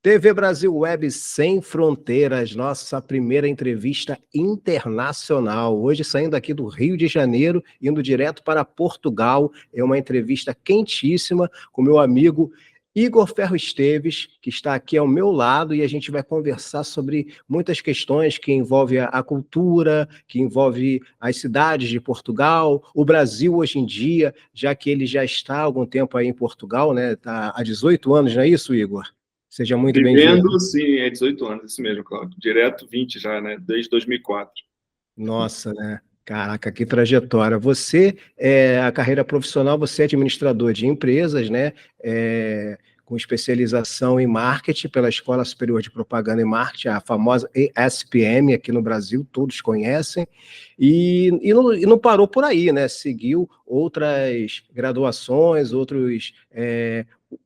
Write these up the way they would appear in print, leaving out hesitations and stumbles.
TV Brasil Web Sem Fronteiras, nossa primeira entrevista internacional. Hoje saindo aqui do Rio de Janeiro, indo direto para Portugal. É uma entrevista quentíssima com meu amigo Igor Ferro Esteves, que está aqui ao meu lado, e a gente vai conversar sobre muitas questões que envolvem a cultura, que envolve as cidades de Portugal, o Brasil hoje em dia, já que ele já está há algum tempo aí em Portugal, né? Está há 18 anos, não é isso, Igor? Seja muito bem-vindo. Vivendo, sim, é 18 anos, isso mesmo, Cláudio. Direto 20 já, né? Desde 2004. Nossa, né? Caraca, que trajetória. Você, a carreira profissional, você é administrador de empresas, né? Com especialização em marketing pela Escola Superior de Propaganda e Marketing, a famosa ESPM aqui no Brasil, todos conhecem, e não parou por aí, né? Seguiu outras graduações, outros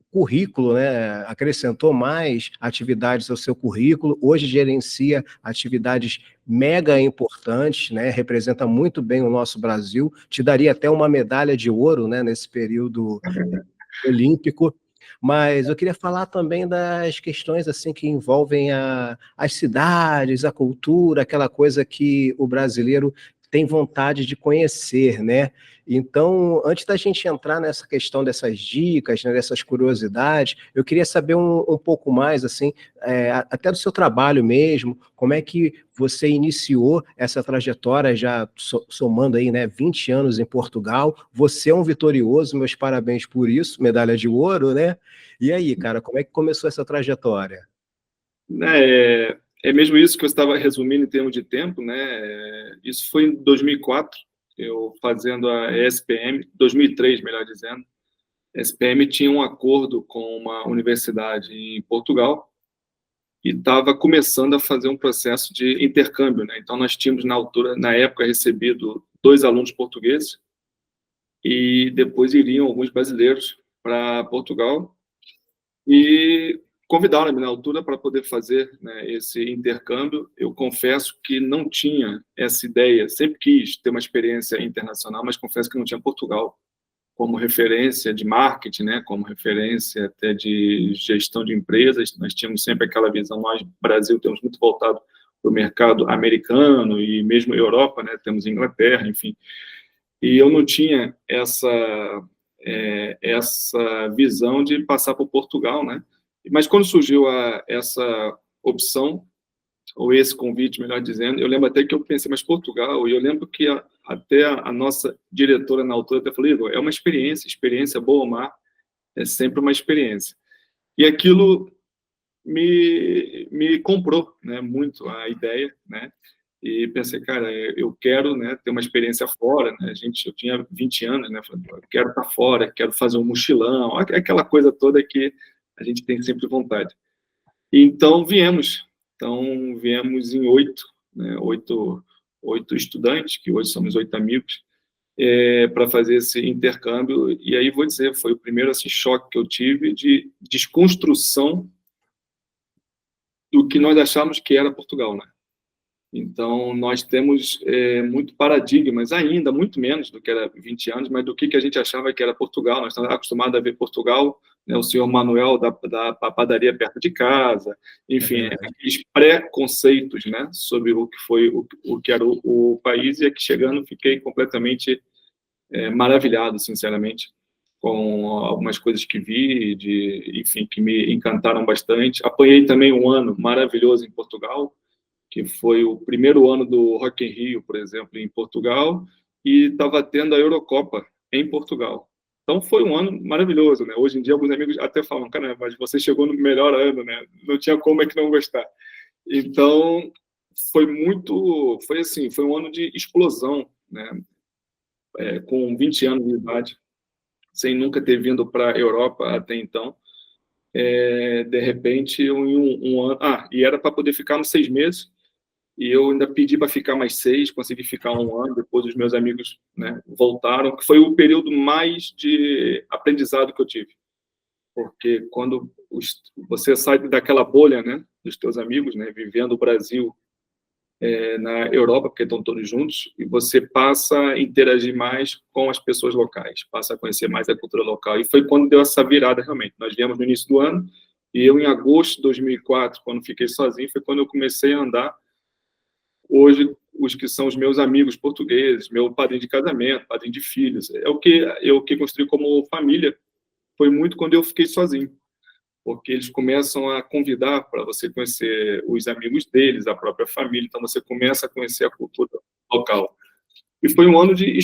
currículo, né? Acrescentou mais atividades ao seu currículo, hoje gerencia atividades mega importantes, né? Representa muito bem o nosso Brasil, te daria até uma medalha de ouro, né? Nesse período olímpico. Mas eu queria falar também das questões assim que envolvem as cidades, a cultura, aquela coisa que o brasileiro tem vontade de conhecer, né? Então, antes da gente entrar nessa questão dessas dicas, né, dessas curiosidades, eu queria saber um pouco mais, assim, até do seu trabalho mesmo, como é que você iniciou essa trajetória, já somando aí, né, 20 anos em Portugal. Você é um vitorioso, meus parabéns por isso, medalha de ouro, né? E aí, cara, como é que começou essa trajetória? É mesmo isso que eu estava resumindo em termos de tempo, né? Isso foi em 2004, eu fazendo a ESPM, 2003, melhor dizendo. A ESPM tinha um acordo com uma universidade em Portugal e estava começando a fazer um processo de intercâmbio, né? Então, nós tínhamos, na época, recebido 2 alunos portugueses e depois iriam alguns brasileiros para Portugal e convidaram-me na altura para poder fazer, né, esse intercâmbio. Eu confesso que não tinha essa ideia, sempre quis ter uma experiência internacional, mas confesso que não tinha Portugal como referência de marketing, né, como referência até de gestão de empresas. Nós tínhamos sempre aquela visão, nós, Brasil, temos muito voltado para o mercado americano e mesmo Europa, né, temos Inglaterra, enfim. E eu não tinha essa visão de passar por Portugal, né? Mas quando surgiu essa opção, ou esse convite, melhor dizendo, eu lembro até que eu pensei, mas Portugal, e eu lembro que até a nossa diretora na altura até falou, Igor, é uma experiência boa ou má, é sempre uma experiência. E aquilo me comprou, né, muito a ideia, né? E pensei, cara, eu quero, né, ter uma experiência fora, né? Eu tinha 20 anos, né? Falei, eu quero estar fora, quero fazer um mochilão, aquela coisa toda que a gente tem sempre vontade. E então viemos em 8, né? Oito estudantes, que hoje somos 8 amigos, para fazer esse intercâmbio. E aí vou dizer, foi o primeiro assim, choque que eu tive de desconstrução do que nós achávamos que era Portugal, né? Então, nós temos muito paradigmas ainda, muito menos do que era 20 anos, mas do que a gente achava que era Portugal. Nós estamos acostumados a ver Portugal, né, o senhor Manuel da padaria perto de casa, enfim, aqueles pré-conceitos, né, sobre o que foi o que era o país, e aqui chegando fiquei completamente maravilhado, sinceramente, com algumas coisas que vi, enfim, que me encantaram bastante. Apanhei também um ano maravilhoso em Portugal, que foi o primeiro ano do Rock in Rio, por exemplo, em Portugal, e estava tendo a Eurocopa em Portugal. Então foi um ano maravilhoso, né? Hoje em dia alguns amigos até falam, cara, mas você chegou no melhor ano, né? Não tinha como é que não gostar. Então foi assim, foi um ano de explosão, né? Com 20 anos de idade, sem nunca ter vindo para a Europa até então. De repente, um ano... e era para poder ficar uns 6 meses, e eu ainda pedi para ficar mais 6, consegui ficar um ano, depois os meus amigos, né, voltaram, que foi o período mais de aprendizado que eu tive. Porque quando você sai daquela bolha, né, dos teus amigos, né, vivendo o Brasil na Europa, porque estão todos juntos, e você passa a interagir mais com as pessoas locais, passa a conhecer mais a cultura local. E foi quando deu essa virada, realmente. Nós viemos no início do ano, e eu, em agosto de 2004, quando fiquei sozinho, foi quando eu comecei a andar. Hoje, os que são os meus amigos portugueses, meu padrinho de casamento, padrinho de filhos, é o que construí como família, foi muito quando eu fiquei sozinho, porque eles começam a convidar para você conhecer os amigos deles, a própria família, então você começa a conhecer a cultura local. E foi um ano de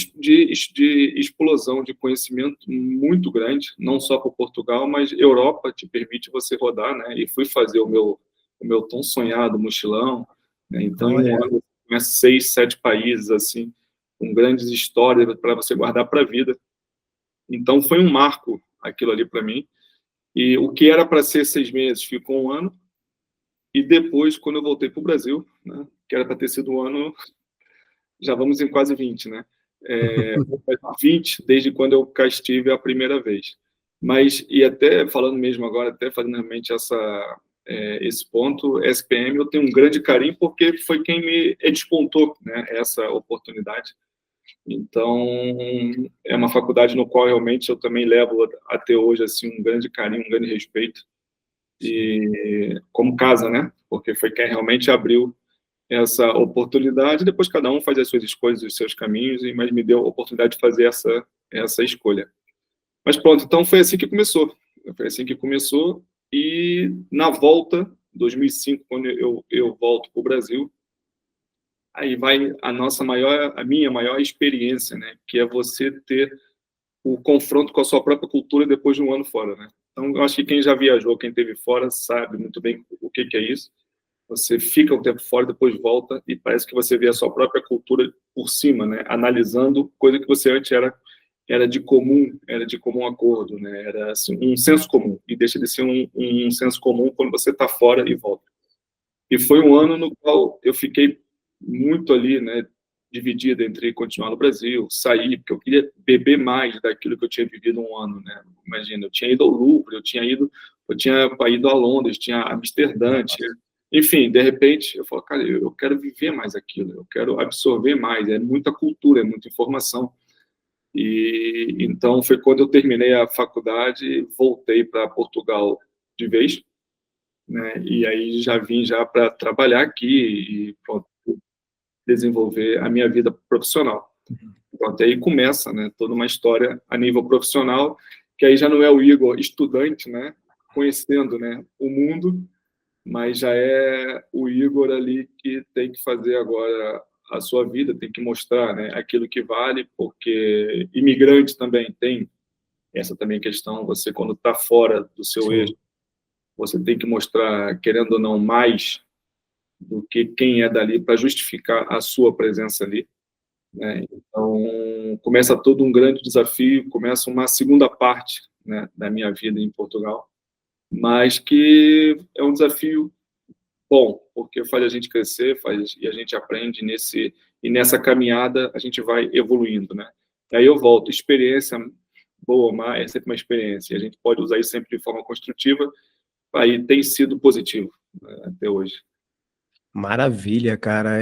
explosão de conhecimento muito grande, não só para Portugal, mas Europa te permite você rodar, né? E fui fazer o meu tão sonhado mochilão, né? Então, em um Olha, ano, começa 6, 7 países, assim, com grandes histórias para você guardar para a vida. Então, foi um marco aquilo ali para mim. E o que era para ser 6 meses ficou um ano. E depois, quando eu voltei para o Brasil, né, que era para ter sido um ano, já vamos em quase 20, né? 20 desde quando eu cá estive a primeira vez. Mas, e até falando mesmo agora, até fazendo realmente esse ponto, SPM eu tenho um grande carinho porque foi quem me despontou, né, essa oportunidade. Então, é uma faculdade no qual realmente eu também levo até hoje assim um grande carinho, um grande respeito, e como casa, né? Porque foi quem realmente abriu essa oportunidade. Depois cada um faz as suas escolhas, os seus caminhos, mas me deu a oportunidade de fazer essa escolha. Mas pronto, então foi assim que começou. Foi assim que começou, e na volta, 2005, quando eu volto para o Brasil, aí vai a minha maior experiência, né? Que é você ter o confronto com a sua própria cultura depois de um ano fora, né? Então, eu acho que quem já viajou, quem esteve fora, sabe muito bem o que é isso. Você fica um tempo fora, depois volta, e parece que você vê a sua própria cultura por cima, né? Analisando coisa que você antes era de comum acordo, né? Era assim, um senso comum, e deixa de ser um senso comum quando você está fora e volta. E foi um ano no qual eu fiquei muito ali, né, dividida entre continuar no Brasil, sair, porque eu queria beber mais daquilo que eu tinha vivido um ano, né? Imagina, eu tinha ido ao Louvre, eu tinha ido a Londres, tinha Amsterdã, enfim, de repente, eu falo, cara, eu quero viver mais aquilo, eu quero absorver mais, é muita cultura, é muita informação. E então foi quando eu terminei a faculdade, voltei para Portugal de vez, né? E aí já vim já para trabalhar aqui e pronto, desenvolver a minha vida profissional. Pronto, aí começa, né, toda uma história a nível profissional, que aí já não é o Igor estudante, né, conhecendo, né, o mundo, mas já é o Igor ali que tem que fazer agora a sua vida, tem que mostrar, né, aquilo que vale, porque imigrante também tem essa também questão, você quando está fora do seu eixo, sim. você tem que mostrar, querendo ou não, mais do que quem é dali para justificar a sua presença ali, né? Então, começa todo um grande desafio, começa uma segunda parte, né, da minha vida em Portugal, mas que é um desafio bom, porque faz a gente crescer, e a gente aprende e nessa caminhada a gente vai evoluindo, né? E aí eu volto, experiência boa ou má, é sempre uma experiência, e a gente pode usar isso sempre de forma construtiva, aí tem sido positivo, né, até hoje. Maravilha, cara.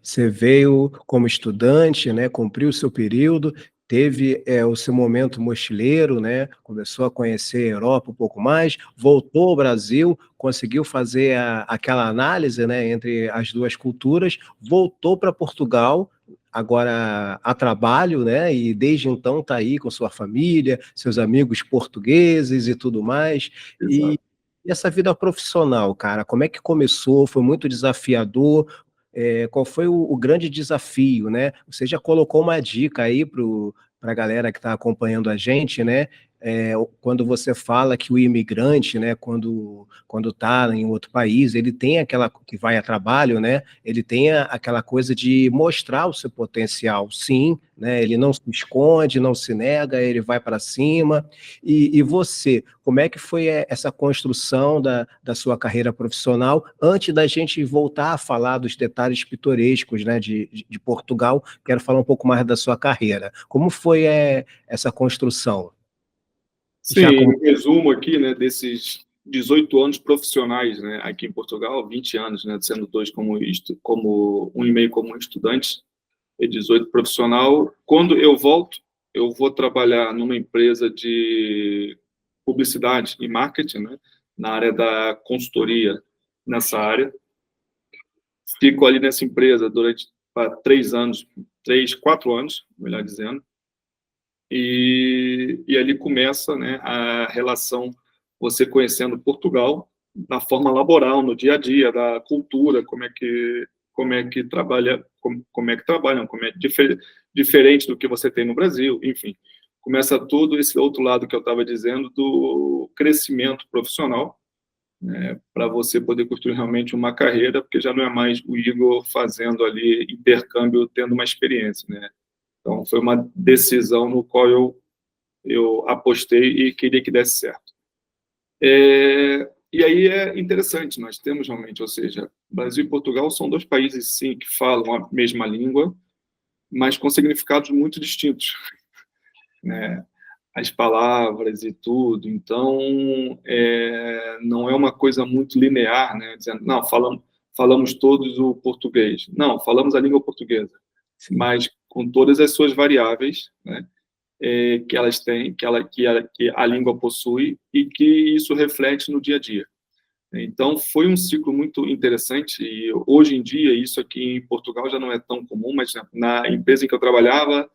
Você veio como estudante, né? Cumpriu o seu período, teve o seu momento mochileiro, né? Começou a conhecer a Europa um pouco mais, voltou ao Brasil, conseguiu fazer aquela análise, né, entre as duas culturas, voltou para Portugal, agora a trabalho, né? E desde então está aí com sua família, seus amigos portugueses e tudo mais. Exato. E essa vida profissional, cara, como é que começou? Foi muito desafiador? Qual foi o grande desafio, né? Você já colocou uma dica aí para a galera que está acompanhando a gente, né? Quando você fala que o imigrante, né, quando está em outro país, ele tem aquela que vai a trabalho, né? Ele tem aquela coisa de mostrar o seu potencial, sim, né? Ele não se esconde, não se nega, ele vai para cima. E você, como é que foi essa construção da sua carreira profissional antes da gente voltar a falar dos detalhes pitorescos, né, de Portugal? Quero falar um pouco mais da sua carreira. Como foi essa construção? Sim, Já como em resumo aqui, né, desses 18 anos profissionais, né, aqui em Portugal, 20 anos, né, sendo 2 como 1,5 como estudante, e 18 profissional. Quando eu volto, eu vou trabalhar numa empresa de publicidade e marketing, né, na área da consultoria, nessa área. Fico ali nessa empresa durante 3 anos, 3, 4 anos, melhor dizendo, e ali começa, né, a relação, você conhecendo Portugal, na forma laboral, no dia a dia, da cultura, como é que trabalha, como é que trabalham, como é diferente do que você tem no Brasil, enfim. Começa todo esse outro lado que eu estava dizendo, do crescimento profissional, né, para você poder construir realmente uma carreira, porque já não é mais o Igor fazendo ali intercâmbio, tendo uma experiência, né? Então, foi uma decisão no qual eu apostei e queria que desse certo. E aí é interessante, nós temos realmente, ou seja, Brasil e Portugal são 2 países, sim, que falam a mesma língua, mas com significados muito distintos, né? As palavras e tudo. Então, não é uma coisa muito linear, né? Dizendo, não, falamos todos o português. Não, falamos a língua portuguesa, mas com todas as suas variáveis, né? Que elas têm, que a língua possui e que isso reflete no dia a dia. Então, foi um ciclo muito interessante e hoje em dia, isso aqui em Portugal já não é tão comum, mas na empresa em que eu trabalhava,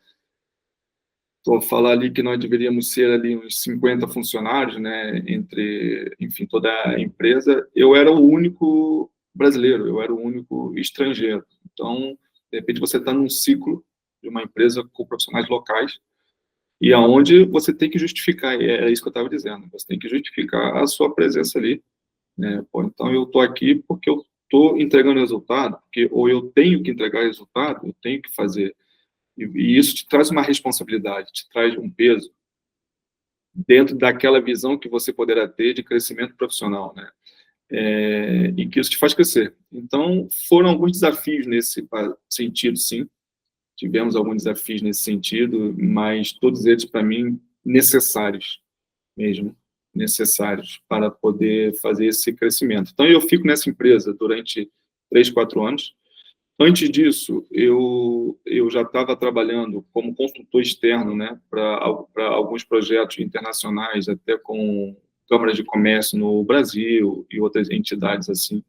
vou falar ali que nós deveríamos ser ali uns 50 funcionários, né, entre, enfim, toda a empresa, eu era o único brasileiro, eu era o único estrangeiro. Então, de repente, você está num ciclo de uma empresa com profissionais locais e aonde você tem que justificar, é isso que eu estava dizendo, você tem que justificar a sua presença ali, né? Pô, então, eu estou aqui porque eu estou entregando resultado, porque, ou eu tenho que entregar resultado, eu tenho que fazer. E isso te traz uma responsabilidade, te traz um peso dentro daquela visão que você poderá ter de crescimento profissional, né? E que isso te faz crescer. Então, foram alguns desafios nesse sentido, sim. Tivemos alguns desafios nesse sentido, mas todos eles, para mim, necessários mesmo, necessários para poder fazer esse crescimento. Então, eu fico nessa empresa durante 3, 4 anos. Antes disso, eu já estava trabalhando como consultor externo, né, para alguns projetos internacionais, até com câmaras de comércio no Brasil e outras entidades assim.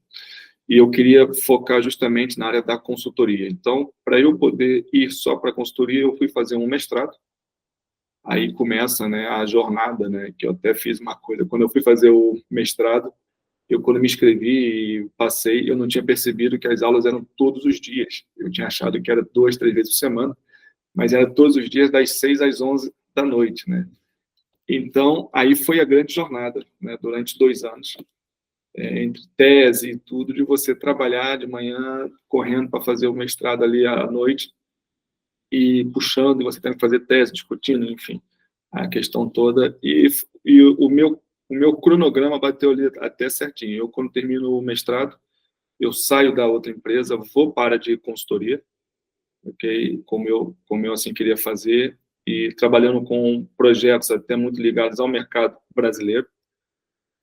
E eu queria focar justamente na área da consultoria. Então, para eu poder ir só para a consultoria, eu fui fazer um mestrado. Aí começa, né, a jornada, né, que eu até fiz uma coisa. Quando eu fui fazer o mestrado, quando me inscrevi e passei, eu não tinha percebido que as aulas eram todos os dias. Eu tinha achado que era 2, 3 vezes por semana, mas era todos os dias, das 6 às 11 da noite, né? Então, aí foi a grande jornada, né, durante 2 anos, entre tese e tudo, de você trabalhar de manhã, correndo para fazer o mestrado ali à noite, e puxando, e você tem que fazer tese, discutindo, enfim, a questão toda. E o meu cronograma bateu ali até certinho. Eu, quando termino o mestrado, eu saio da outra empresa, vou para a de consultoria, ok? Como eu assim queria fazer, e trabalhando com projetos até muito ligados ao mercado brasileiro,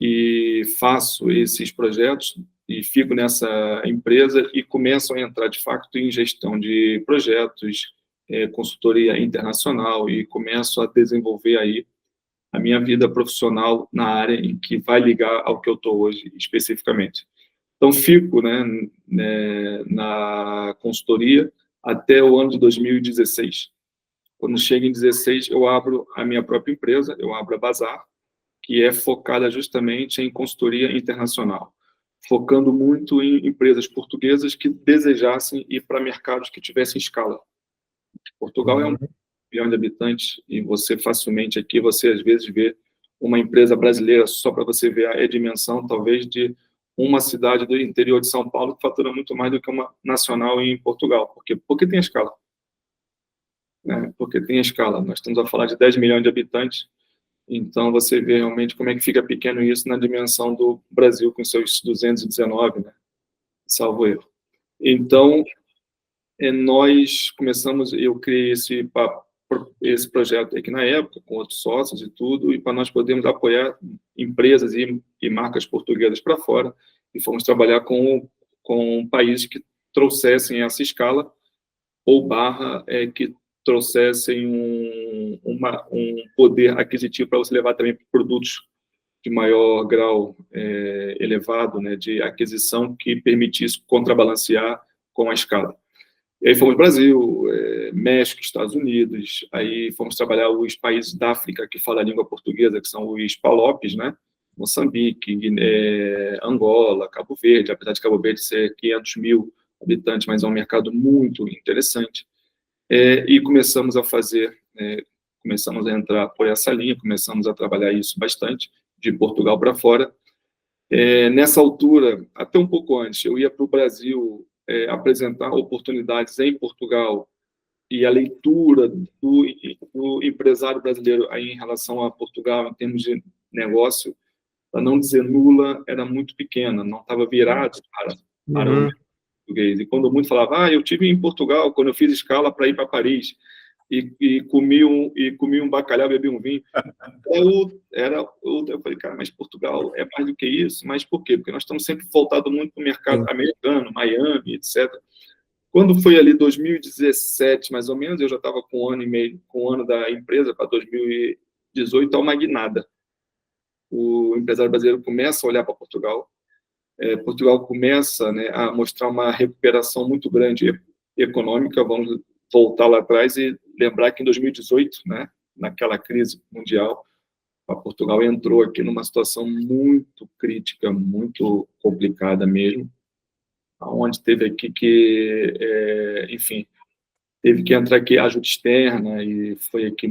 e faço esses projetos e fico nessa empresa e começo a entrar de fato em gestão de projetos, consultoria internacional, e começo a desenvolver aí a minha vida profissional na área em que vai ligar ao que eu estou hoje especificamente. Então, fico, na consultoria até o ano de 2016. Quando chega em 16, eu abro a minha própria empresa, eu abro a Bazar, que é focada justamente em consultoria internacional, focando muito em empresas portuguesas que desejassem ir para mercados que tivessem escala. Portugal é 1 milhão de habitantes e você facilmente aqui, você às vezes vê uma empresa brasileira, só para você ver a dimensão, talvez, de uma cidade do interior de São Paulo que fatura muito mais do que uma nacional em Portugal. Porque tem escala. Né? Porque tem escala. Nós estamos a falar de 10 milhões de habitantes, então você vê realmente como é que fica pequeno isso na dimensão do Brasil, com seus 219, né? Salvo erro. Então, nós começamos, eu criei esse esse projeto aqui na época, com outros sócios e tudo, e para nós podermos apoiar empresas e marcas portuguesas para fora, e fomos trabalhar com países que trouxessem essa escala, ou que trouxessem um poder aquisitivo para você levar também produtos de maior grau elevado, né, de aquisição, que permitisse contrabalancear com a escala. E aí fomos Brasil, México, Estados Unidos, aí fomos trabalhar os países da África que falam a língua portuguesa, que são os PALOPs, né? Moçambique, Guiné, Angola, Cabo Verde, apesar de Cabo Verde ser 500 mil habitantes, mas é um mercado muito interessante. E começamos a entrar por essa linha, começamos a trabalhar isso bastante, de Portugal para fora. Nessa altura, até um pouco antes, eu ia para o Brasil apresentar oportunidades em Portugal, e a leitura do empresário brasileiro aí em relação a Portugal, em termos de negócio, para não dizer nula, era muito pequena, não estava virado para o português. E quando muito falava, eu tive em Portugal, quando eu fiz escala para ir para Paris, e comi um bacalhau, bebi um vinho. Eu falei, cara, mas Portugal é mais do que isso. Mas por quê? Porque nós estamos sempre voltados muito para o mercado americano, Miami, etc. Quando foi ali 2017, mais ou menos, eu já estava com um ano e meio, com o ano da empresa, para 2018, uma guinada. O empresário brasileiro começa a olhar para Portugal. Portugal começa, né, a mostrar uma recuperação muito grande econômica. Vamos voltar lá atrás e lembrar que em 2018, né, naquela crise mundial, Portugal entrou aqui numa situação muito crítica, muito complicada mesmo, onde teve aqui enfim, teve que entrar aqui ajuda externa, e foi aqui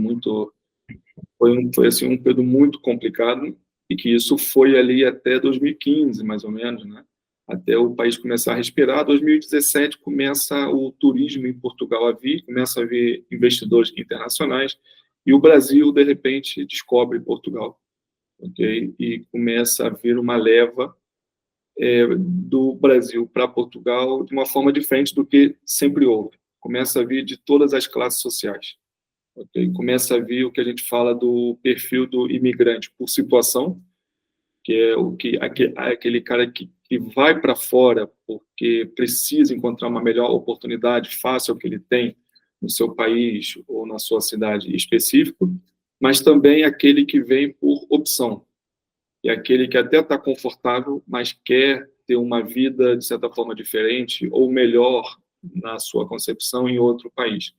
foi assim, um período muito complicado, e que isso foi ali até 2015, mais ou menos, né? Até o país começar a respirar. 2017 começa o turismo em Portugal a vir, começa a vir investidores internacionais, e o Brasil, de repente, descobre Portugal, ok? E começa a vir uma leva do Brasil para Portugal de uma forma diferente do que sempre houve. Começa a vir de todas as classes sociais, ok? Começa a vir o que a gente fala do perfil do imigrante por situação, que é aquele cara que vai para fora porque precisa encontrar uma melhor oportunidade face ao que ele tem no seu país ou na sua cidade específico, mas também aquele que vem por opção, e aquele que até está confortável, mas quer ter uma vida, de certa forma, diferente ou melhor na sua concepção em outro país.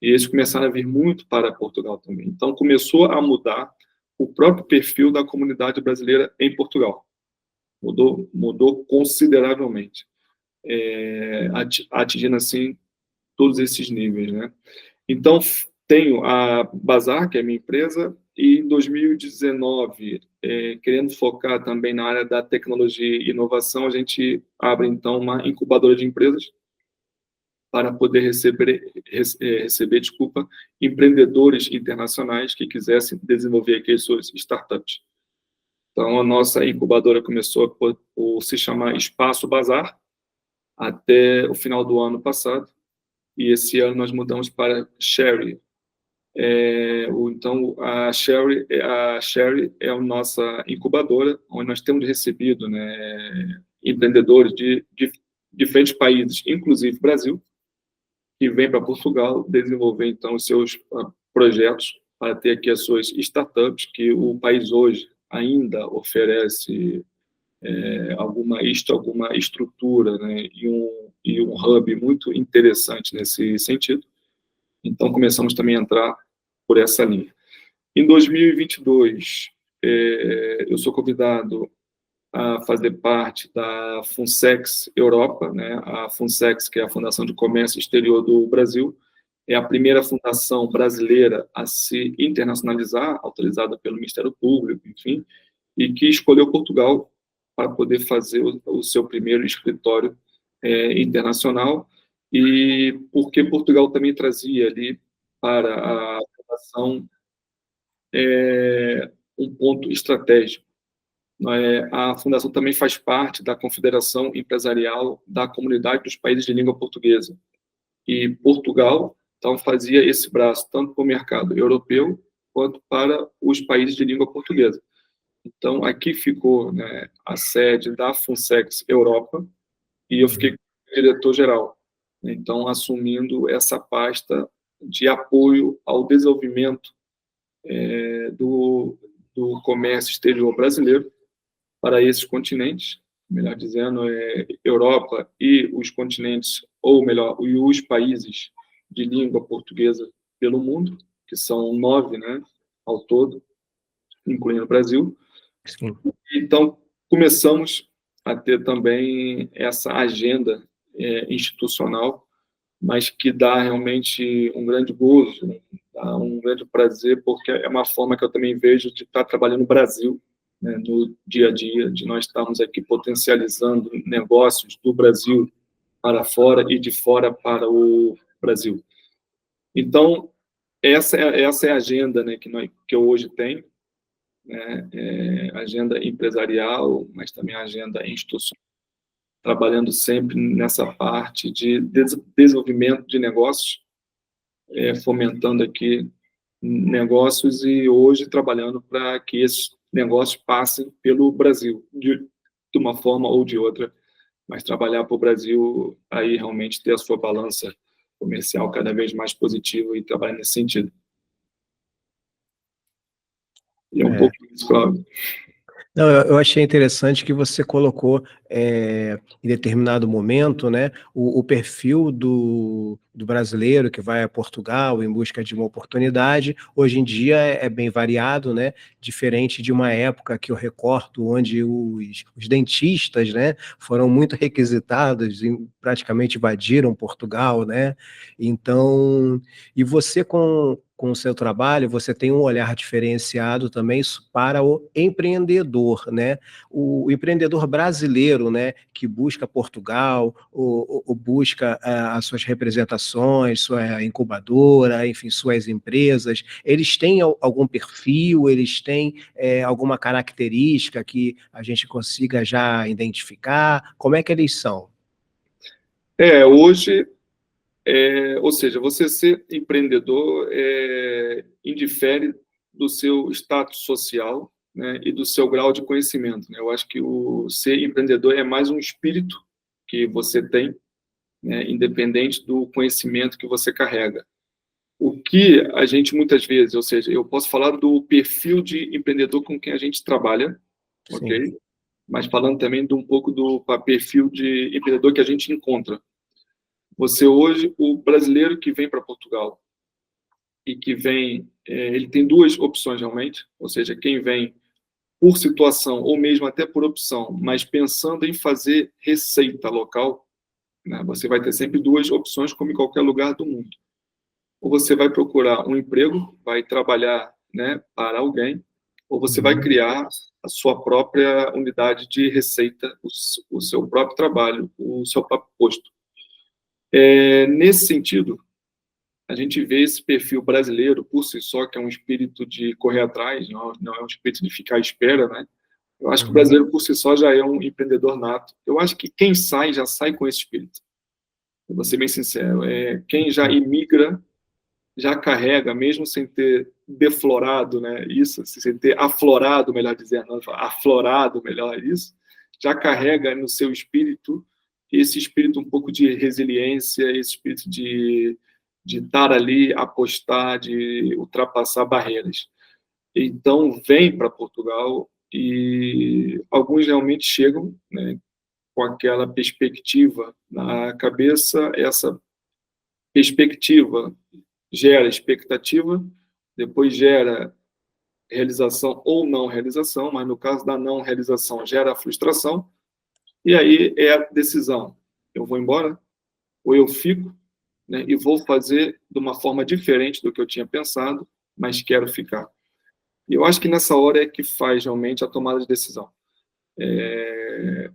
E eles começaram a vir muito para Portugal também. Então, começou a mudar o próprio perfil da comunidade brasileira em Portugal. Mudou consideravelmente, atingindo, assim, todos esses níveis, né? Então, tenho a Bazar, que é a minha empresa, e em 2019, querendo focar também na área da tecnologia e inovação, a gente abre, então, uma incubadora de empresas para poder receber empreendedores internacionais que quisessem desenvolver aqui as suas startups. Então, a nossa incubadora começou por se chamar Espaço Bazar, até o final do ano passado, e esse ano nós mudamos para Sherry. Então, a Sherry é a nossa incubadora, onde nós temos recebido, né, empreendedores de diferentes países, inclusive Brasil, que vêm para Portugal desenvolver, então, os seus projetos para ter aqui as suas startups, que o país hoje ainda oferece alguma estrutura, né, e um hub muito interessante nesse sentido. Então, começamos também a entrar por essa linha. Em 2022, eu sou convidado a fazer parte da Funsex Europa, né? A Funsex, que é a Fundação de Comércio Exterior do Brasil, é a primeira fundação brasileira a se internacionalizar, autorizada pelo Ministério Público, enfim, e que escolheu Portugal para poder fazer o seu primeiro escritório internacional, e porque Portugal também trazia ali para a fundação um ponto estratégico. A fundação também faz parte da Confederação Empresarial da Comunidade dos Países de Língua Portuguesa, e Portugal Então, fazia esse braço tanto para o mercado europeu quanto para os países de língua portuguesa. Então, aqui ficou, né, a sede da Funsex Europa, e eu fiquei diretor-geral. Então, assumindo essa pasta de apoio ao desenvolvimento do comércio exterior brasileiro para esses continentes, melhor dizendo, Europa e os continentes, ou melhor, e os países de língua portuguesa pelo mundo, que são 9, né, ao todo, incluindo o Brasil. Sim. Então, começamos a ter também essa agenda institucional, mas que dá realmente um grande gozo, dá um grande prazer, porque é uma forma que eu também vejo de estar trabalhando no Brasil, né, no dia a dia, de nós estarmos aqui potencializando negócios do Brasil para fora e de fora para o Brasil. Então, essa é a agenda, né, que eu hoje tenho, né, agenda empresarial, mas também agenda institucional, trabalhando sempre nessa parte de desenvolvimento de negócios, fomentando aqui negócios e hoje trabalhando para que esses negócios passem pelo Brasil, de uma forma ou de outra, mas trabalhar para o Brasil, aí realmente ter a sua balança comercial cada vez mais positiva e trabalhar nesse sentido. E é um pouco isso, Cláudio. Não, eu achei interessante que você colocou em determinado momento, né, o perfil do brasileiro que vai a Portugal em busca de uma oportunidade. Hoje em dia é bem variado, né, diferente de uma época que eu recordo, onde os dentistas, né, foram muito requisitados e praticamente invadiram Portugal, né? Então, e você com o seu trabalho, você tem um olhar diferenciado também para o empreendedor, né? O empreendedor brasileiro, né, que busca Portugal, ou busca as suas representações, sua incubadora, enfim, suas empresas, eles têm algum perfil, eles têm alguma característica que a gente consiga já identificar? Como é que eles são? Hoje, ou seja, você ser empreendedor indifere do seu status social, né, e do seu grau de conhecimento, né? Eu acho que o ser empreendedor é mais um espírito que você tem, né, independente do conhecimento que você carrega. O que a gente muitas vezes, ou seja, eu posso falar do perfil de empreendedor com quem a gente trabalha, ok? Sim. Mas falando também de um pouco do perfil de empreendedor que a gente encontra. Você hoje, o brasileiro que vem para Portugal e que vem, ele tem duas opções realmente, ou seja, quem vem por situação ou mesmo até por opção, mas pensando em fazer receita local, né, você vai ter sempre duas opções como em qualquer lugar do mundo. Ou você vai procurar um emprego, vai trabalhar, né, para alguém, ou você vai criar a sua própria unidade de receita, o seu próprio trabalho, o seu próprio posto. Nesse sentido, a gente vê esse perfil brasileiro por si só, que é um espírito de correr atrás, não é um espírito de ficar à espera, né? Eu acho que o brasileiro por si só já é um empreendedor nato. Eu acho que quem sai, já sai com esse espírito. Eu vou ser bem sincero. Quem já imigra, já carrega, mesmo sem ter deflorado, né, isso, sem ter aflorado, melhor dizendo, aflorado, melhor isso, já carrega no seu espírito esse espírito um pouco de resiliência, esse espírito de estar ali, apostar, de ultrapassar barreiras. Então, vem para Portugal e alguns realmente chegam, né, com aquela perspectiva na cabeça, essa perspectiva gera expectativa, depois gera realização ou não realização, mas no caso da não realização gera frustração, e aí é a decisão: eu vou embora ou eu fico, né, e vou fazer de uma forma diferente do que eu tinha pensado, mas quero ficar. E eu acho que nessa hora é que faz realmente a tomada de decisão. É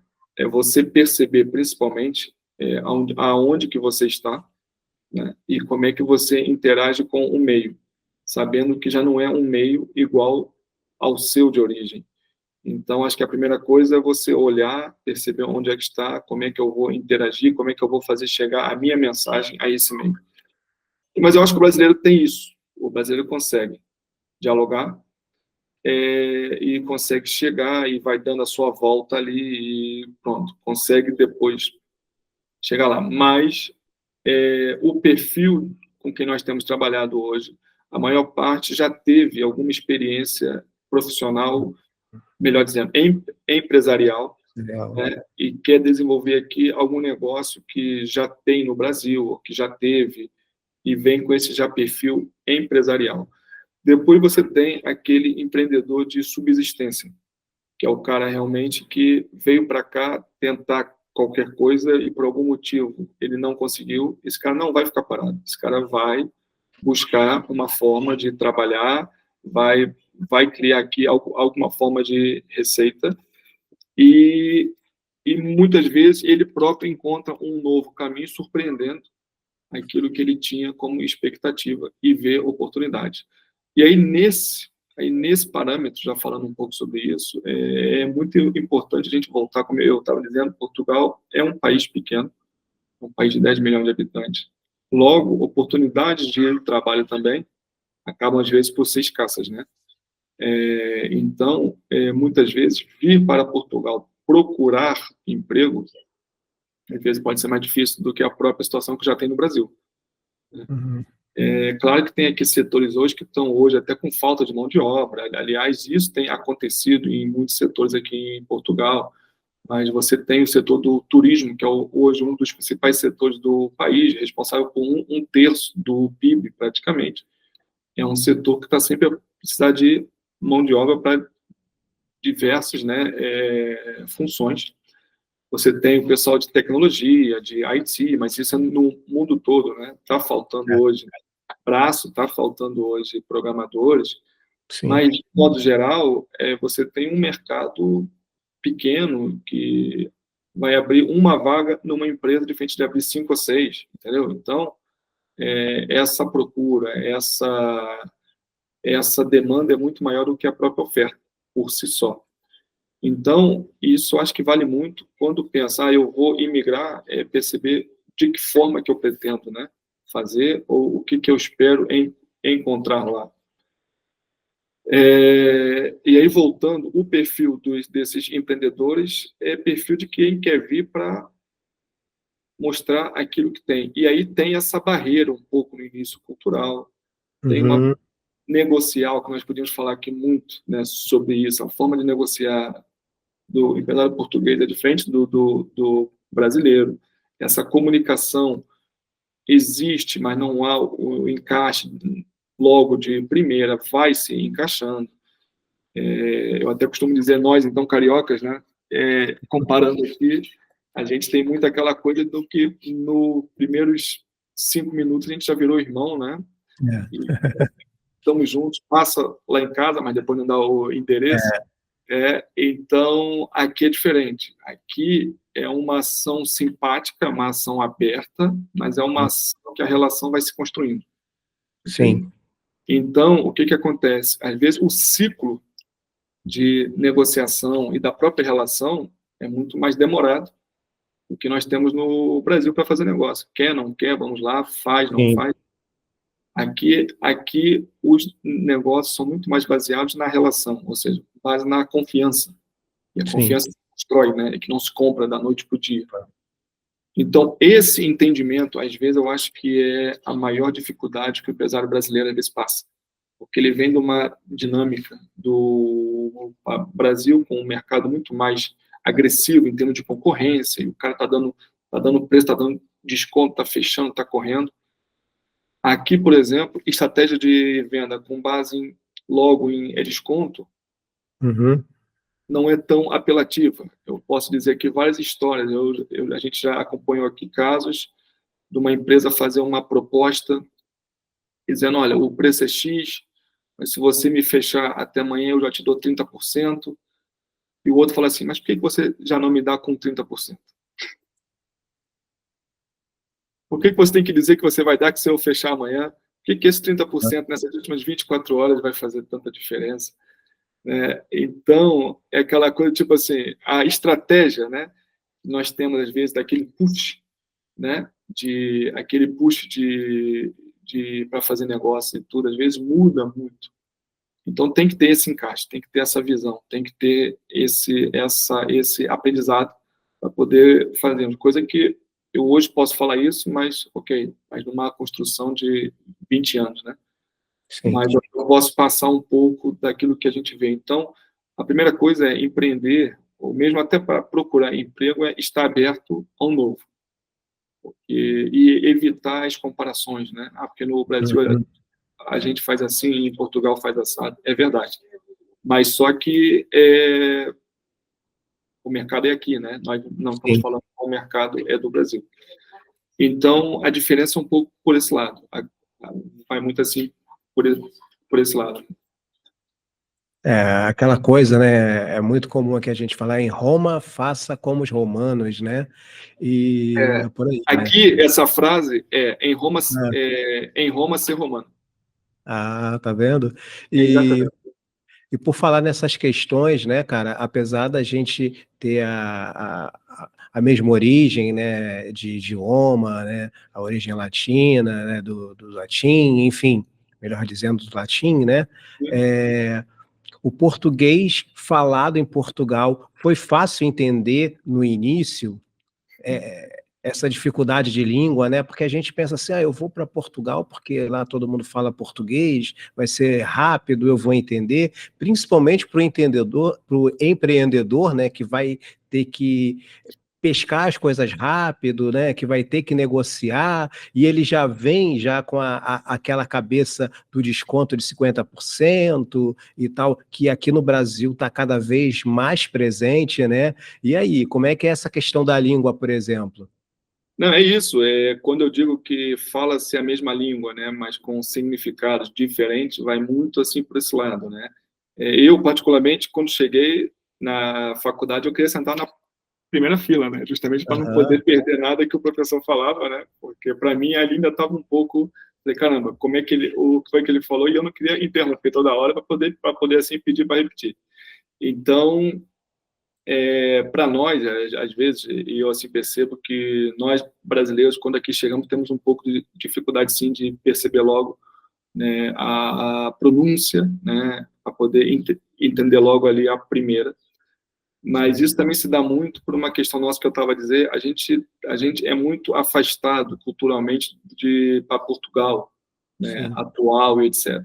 você perceber principalmente aonde que você está, né, e como é que você interage com o meio, sabendo que já não é um meio igual ao seu de origem. Então, acho que a primeira coisa é você olhar, perceber onde é que está, como é que eu vou interagir, como é que eu vou fazer chegar a minha mensagem a esse meio. Mas eu acho que o brasileiro tem isso. O brasileiro consegue dialogar, e consegue chegar e vai dando a sua volta ali e pronto, consegue depois chegar lá. Mas o perfil com quem nós temos trabalhado hoje, a maior parte já teve alguma experiência profissional, melhor dizendo, empresarial, né, e quer desenvolver aqui algum negócio que já tem no Brasil, ou que já teve, e vem com esse já perfil empresarial. Depois você tem aquele empreendedor de subsistência, que é o cara realmente que veio para cá tentar qualquer coisa e por algum motivo ele não conseguiu. Esse cara não vai ficar parado. Esse cara vai buscar uma forma de trabalhar, vai criar aqui alguma forma de receita e muitas vezes ele próprio encontra um novo caminho surpreendendo aquilo que ele tinha como expectativa e vê oportunidade. E aí nesse parâmetro, já falando um pouco sobre isso, é muito importante a gente voltar, como eu estava dizendo, Portugal é um país pequeno, um país de 10 milhões de habitantes. Logo, oportunidades de trabalho também acabam, às vezes, por ser escassas, né? Então, muitas vezes, vir para Portugal procurar emprego, às vezes pode ser mais difícil do que a própria situação que já tem no Brasil. Uhum. Claro que tem aqui setores hoje que estão hoje até com falta de mão de obra. Aliás, isso tem acontecido em muitos setores aqui em Portugal, mas você tem o setor do turismo, que é hoje um dos principais setores do país, responsável por um terço do PIB, praticamente. É um setor que está sempre a precisar de mão de obra para diversas, né, funções. Você tem o pessoal de tecnologia, de IT, mas isso é no mundo todo, né? Está faltando hoje braço, está faltando hoje programadores, Sim. mas, de modo geral, você tem um mercado pequeno que vai abrir uma vaga numa empresa diferente de abrir 5 ou 6, entendeu? Então, essa procura, essa demanda é muito maior do que a própria oferta, por si só. Então, isso acho que vale muito quando pensar, eu vou imigrar, perceber de que forma que eu pretendo, né, fazer, ou o que eu espero encontrar lá. E aí, voltando, o perfil desses empreendedores é perfil de quem quer vir para mostrar aquilo que tem. E aí tem essa barreira um pouco no início cultural, tem uma negocial, que nós podíamos falar aqui muito, né, sobre isso, a forma de negociar do empresário português é diferente do brasileiro. Essa comunicação existe, mas não há o encaixe logo de primeira, vai se encaixando. Eu até costumo dizer nós, então, cariocas, né? Comparando aqui, a gente tem muito aquela coisa do que nos primeiros 5 minutos a gente já virou irmão, né? E estamos juntos, passa lá em casa, mas depois não dá o endereço. Então, aqui é diferente. Aqui é uma ação simpática, uma ação aberta, mas é uma ação que a relação vai se construindo. Sim. Então, o que acontece? Às vezes, o ciclo de negociação e da própria relação é muito mais demorado do que nós temos no Brasil para fazer negócio. Quer, não quer, vamos lá, faz, não faz. Aqui os negócios são muito mais baseados na relação, ou seja, base na confiança. E a confiança se constrói, né? É que não se compra da noite para o dia. Então, esse entendimento, às vezes, eu acho que é a maior dificuldade que o empresário brasileiro, às vezes, passa. Porque ele vem de uma dinâmica do Brasil com um mercado muito mais agressivo em termos de concorrência, e o cara está dando preço, está dando desconto, está fechando, está correndo. Aqui, por exemplo, estratégia de venda com base logo em desconto, não é tão apelativa. Eu posso dizer que várias histórias, a gente já acompanhou aqui casos de uma empresa fazer uma proposta dizendo, olha, o preço é X, mas se você me fechar até amanhã eu já te dou 30%, e o outro fala assim, mas por que você já não me dá com 30%? Por que você tem que dizer que você vai dar que se eu fechar amanhã? Por que esse 30% nessas últimas 24 horas vai fazer tanta diferença? Então, é aquela coisa, tipo assim, a estratégia, né? Nós temos, às vezes, daquele push, né? Aquele push de para fazer negócio e tudo, às vezes muda muito. Então tem que ter esse encaixe, tem que ter essa visão, tem que ter esse aprendizado para poder fazer. Coisa que eu hoje posso falar isso, mas ok, mas numa construção de 20 anos, né? Sim. Mas eu posso passar um pouco daquilo que a gente vê. Então, a primeira coisa é empreender, ou mesmo até para procurar emprego, é estar aberto ao novo. E evitar as comparações, né? Porque no Brasil a gente faz assim, em Portugal faz assado. É verdade. Mas só que o mercado é aqui, né? Nós não estamos Sim. falando que o mercado é do Brasil. Então, a diferença é um pouco por esse lado. Vai muito assim por esse lado. Aquela coisa, né? É muito comum aqui a gente falar em Roma, faça como os romanos, né? E é por aí, né? Aqui, essa frase é em Roma ser romano. Ah, tá vendo? E, Exatamente. e por falar nessas questões, né, cara, apesar da gente ter a mesma origem, né, de idioma, né, a origem latina, né, do latim, enfim, melhor dizendo, do latim, né, o português falado em Portugal foi fácil entender no início, essa dificuldade de língua, né? Porque a gente pensa assim, eu vou para Portugal porque lá todo mundo fala português, vai ser rápido, eu vou entender, principalmente para o empreendedor, né? Que vai ter que pescar as coisas rápido, né? Que vai ter que negociar, e ele já vem já com aquela cabeça do desconto de 50% e tal, que aqui no Brasil está cada vez mais presente, né? E aí, como é que é essa questão da língua, por exemplo? Não, é isso. Quando eu digo que fala-se a mesma língua, né, mas com significados diferentes, vai muito assim por esse lado, né? Eu, particularmente, quando cheguei na faculdade, eu queria sentar na primeira fila, né? Justamente para não Aham. poder perder nada que o professor falava, né? Porque para mim ali ainda estava um pouco, falei, caramba, como é que o que foi que ele falou? E eu não queria interromper toda hora para poder assim pedir para repetir. Então, para nós, às vezes, e eu assim percebo que nós brasileiros, quando aqui chegamos, temos um pouco de dificuldade sim de perceber logo, né, a pronúncia, né, para poder entender logo ali a primeira. Mas isso também se dá muito por uma questão nossa que eu estava a dizer, a gente é muito afastado culturalmente de para Portugal, né, Sim. atual e etc.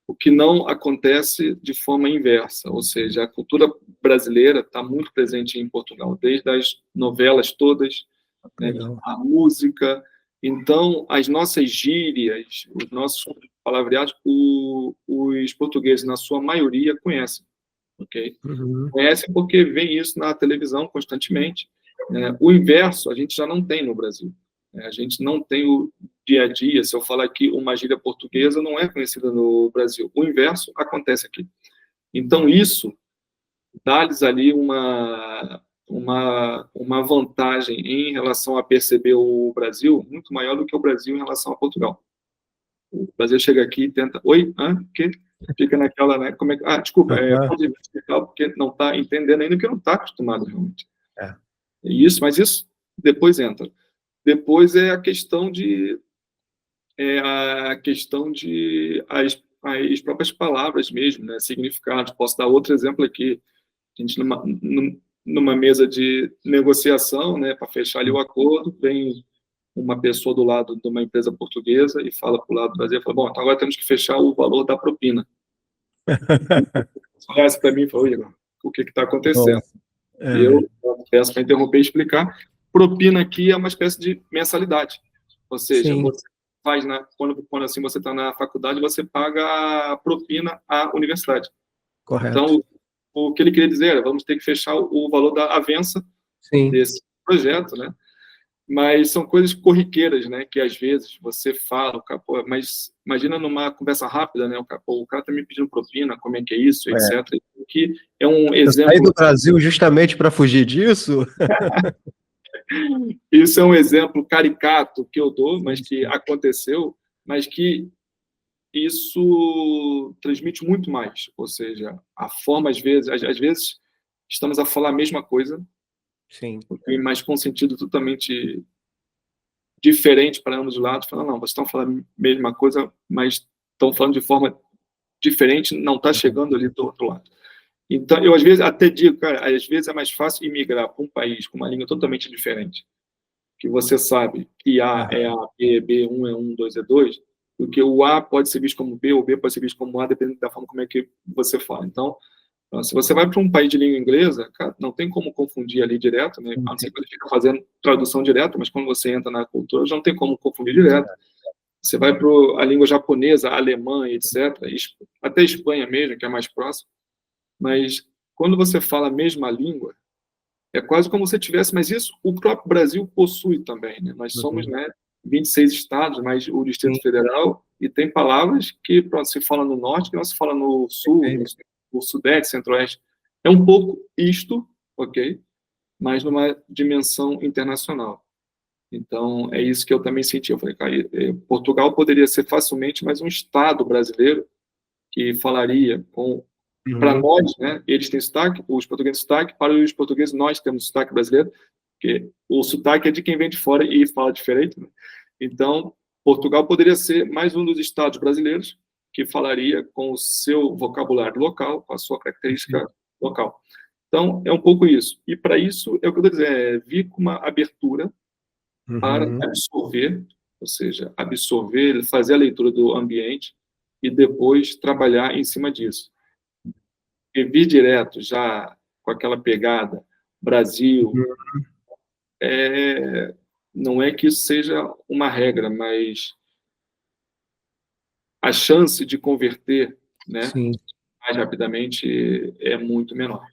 O que não acontece de forma inversa, ou seja, a cultura brasileira está muito presente em Portugal, desde as novelas todas, né, Legal. a música. Então, as nossas gírias, os nossos palavreados, os portugueses, na sua maioria, conhecem, ok? Uhum. Conhecem porque vem isso na televisão constantemente. Né? O inverso a gente já não tem no Brasil. A gente não tem o dia a dia. Se eu falar aqui uma gíria portuguesa, não é conhecida no Brasil. O inverso acontece aqui. Então, isso dá-lhes ali uma vantagem em relação a perceber o Brasil muito maior do que o Brasil em relação a Portugal. O Brasil chega aqui e tenta, oi, que? Fica naquela, né? Como é que... desculpa, Aham. pode explicar porque não está entendendo ainda, porque não está acostumado realmente. É. Mas isso depois entra. Depois é a questão de as próprias palavras mesmo, né? Significados. Posso dar outro exemplo aqui. A gente numa mesa de negociação, né? Para fechar ali o acordo, vem uma pessoa do lado de uma empresa portuguesa e fala para o lado do Brasil, fala, bom, então agora temos que fechar o valor da propina. Olha para mim e fala, Igor, o que está acontecendo? Nossa. É. Eu peço para interromper e explicar. Propina aqui é uma espécie de mensalidade. Ou seja, Sim, você faz quando assim você está na faculdade, você paga a propina à universidade. correto. Então, o que ele queria dizer era, vamos ter que fechar o valor da avença Sim. desse projeto, né? Mas são coisas corriqueiras, né? Que às vezes você fala, o cara, pô, mas imagina numa conversa rápida, né? O cara tá me pedindo propina, como é que é isso, É. etc. Que é um Eu saí do exemplo. Brasil justamente para fugir disso. Isso é um exemplo caricato que eu dou, mas Sim, que sim. aconteceu, mas que isso transmite muito mais. Ou seja, a forma, às vezes estamos a falar a mesma coisa, Sim. mas com um sentido totalmente diferente para ambos os lados, falando, não, vocês estão falando a mesma coisa, mas estão falando de forma diferente, não está chegando ali do outro lado. Então, eu às vezes até digo, cara, às vezes é mais fácil imigrar para um país com uma língua totalmente diferente, que você sabe que A é A, B é B, 1 é 1, 2 é 2, do que o A pode ser visto como B, ou B pode ser visto como A, dependendo da forma como é que você fala. Então, se você vai para um país de língua inglesa, cara, não tem como confundir ali direto, né? A não ser que ele fica fazendo tradução direta, mas quando você entra na cultura, já não tem como confundir direto. Você vai para a língua japonesa, alemã, etc., até Espanha mesmo, que é mais próximo, mas quando você fala a mesma língua, é quase como se tivesse, mas isso o próprio Brasil possui também, né? Nós somos, né, 26 estados, mais o Distrito Federal, e tem palavras que, pronto, se fala no norte, que não se fala no sul, no sudeste, centro-oeste. É um pouco isto, ok? Mas numa dimensão internacional. Então, é isso que eu também senti. Eu falei, cara, Portugal poderia ser facilmente mais um estado brasileiro que falaria com... Para nós, né, eles têm sotaque, os portugueses têm sotaque, para os portugueses nós temos sotaque brasileiro, porque o sotaque é de quem vem de fora e fala diferente, né? Então, Portugal poderia ser mais um dos estados brasileiros que falaria com o seu vocabulário local, com a sua característica local. Então, é um pouco isso. E para isso, é o que eu estou dizendo, é vir com uma abertura para absorver, ou seja, absorver, fazer a leitura do ambiente e depois trabalhar em cima disso. E vir direto já com aquela pegada Brasil, não é que isso seja uma regra, mas a chance de converter, né, mais rapidamente é muito menor.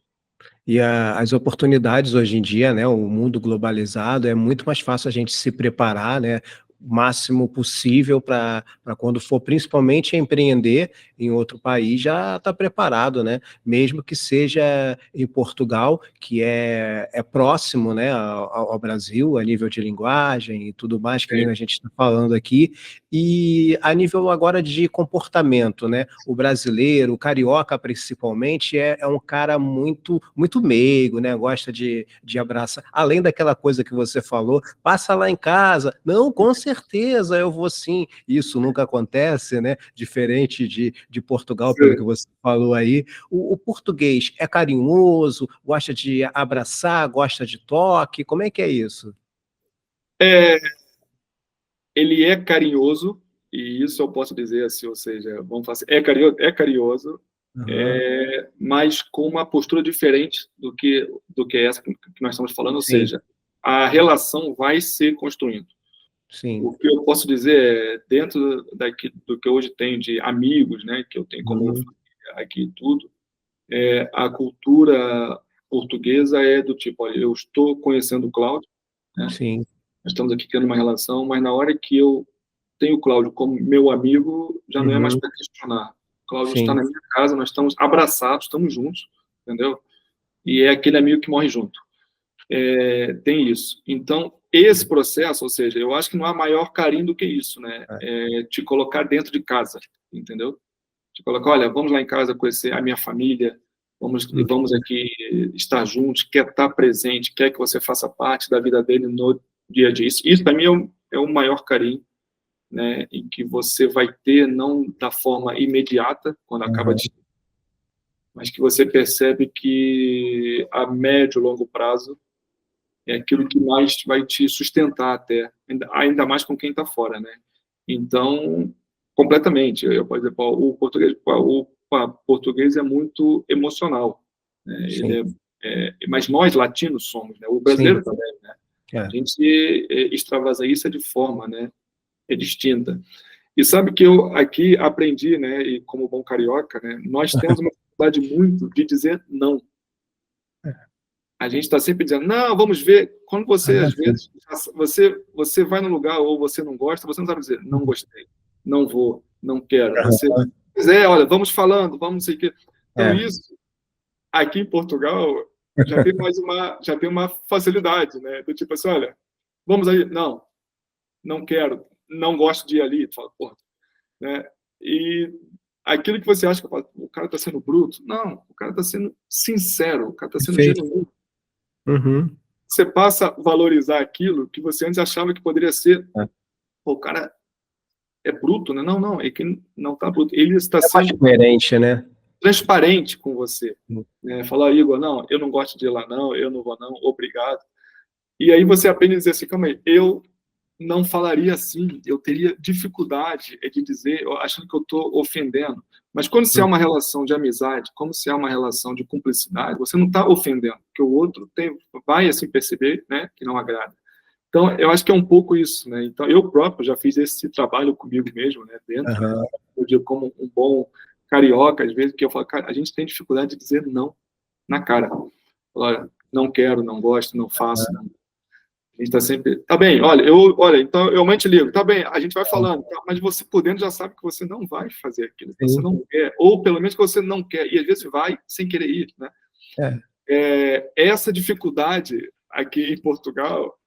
E as oportunidades hoje em dia, né, o mundo globalizado, é muito mais fácil a gente se preparar, né, o máximo possível para quando for principalmente empreender em outro país, já está preparado, né? Mesmo que seja em Portugal, que é próximo, né, ao Brasil, a nível de linguagem e tudo mais, que nem a gente está falando aqui, e a nível agora de comportamento, né? O brasileiro, o carioca principalmente, é um cara muito, muito meigo, né? Gosta de abraçar, além daquela coisa que você falou, passa lá em casa, não, com certeza eu vou sim, isso nunca acontece, né? Diferente de Portugal, pelo que você falou aí. O português é carinhoso, gosta de abraçar, gosta de toque, como é que é isso? Ele é carinhoso, e isso eu posso dizer assim, ou seja, vamos falar assim, é carinhoso, mas com uma postura diferente do que essa que nós estamos falando, ou seja, a relação vai se construindo. Sim. O que eu posso dizer é, dentro do que hoje tenho de amigos, né, que eu tenho como família aqui e tudo, a cultura portuguesa é do tipo, olha, eu estou conhecendo o Cláudio, né, Sim. nós estamos aqui criando uma relação, mas na hora que eu tenho o Cláudio como meu amigo, já não é mais para questionar. O Cláudio está na minha casa, nós estamos abraçados, estamos juntos, entendeu? E é aquele amigo que morre junto. Tem isso. Então, esse processo, ou seja, eu acho que não há maior carinho do que isso, né? Te colocar dentro de casa, entendeu? Te colocar, olha, vamos lá em casa conhecer a minha família, vamos aqui estar juntos, quer estar presente, quer que você faça parte da vida dele no dia a dia. Isso para mim, é o maior carinho, né? Em que você vai ter, não da forma imediata, quando acaba de... mas que você percebe que a médio e longo prazo é aquilo que mais vai te sustentar até, ainda mais com quem está fora, né? Então, completamente. Por exemplo, o português é muito emocional, né? Mas nós, latinos, somos, né? O brasileiro também, né? A gente extravasa isso de forma, né, distinta. E sabe que eu aqui aprendi, né, e como bom carioca, né, nós temos uma dificuldade muito de dizer não. A gente está sempre dizendo, não, vamos ver. Quando você, às vezes, você vai no lugar ou você não gosta, você não sabe dizer, não gostei, não vou, não quero. Você, olha, vamos falando, vamos não sei o quê. Então, isso, aqui em Portugal, já tem uma facilidade, né? Do tipo assim, olha, vamos aí, não quero, não gosto de ir ali. Tu fala, porra, né? E aquilo que você acha que o cara está sendo bruto, não, o cara está sendo sincero, o cara está sendo genuíno. você passa a valorizar aquilo que você antes achava que poderia ser. Pô, o cara é bruto, né? Não, não, é que não está bruto. Ele está mais sendo coerente, né? transparente com você. Né? Falar, Igor, não, eu não gosto de ir lá, não, eu não vou, não, obrigado. E aí você aprende a dizer assim, calma aí, eu não falaria assim, eu teria dificuldade de dizer, achando que eu estou ofendendo. Mas quando se é uma relação de amizade, como se é uma relação de cumplicidade, você não está ofendendo, porque o outro vai assim perceber, né, que não agrada. Então, eu acho que é um pouco isso, né? Então, eu próprio já fiz esse trabalho comigo mesmo, né? Dentro, eu digo como um bom carioca, às vezes, que eu falo, cara, a gente tem dificuldade de dizer não na cara. Olha, não quero, não gosto, não faço, não. A gente está sempre. Tá bem, olha, então eu amanhã te ligo, tá bem, a gente vai falando, tá, mas você por dentro já sabe que você não vai fazer aquilo, que você não quer, ou pelo menos que você não quer, e às vezes vai sem querer ir, né? Essa dificuldade aqui em Portugal,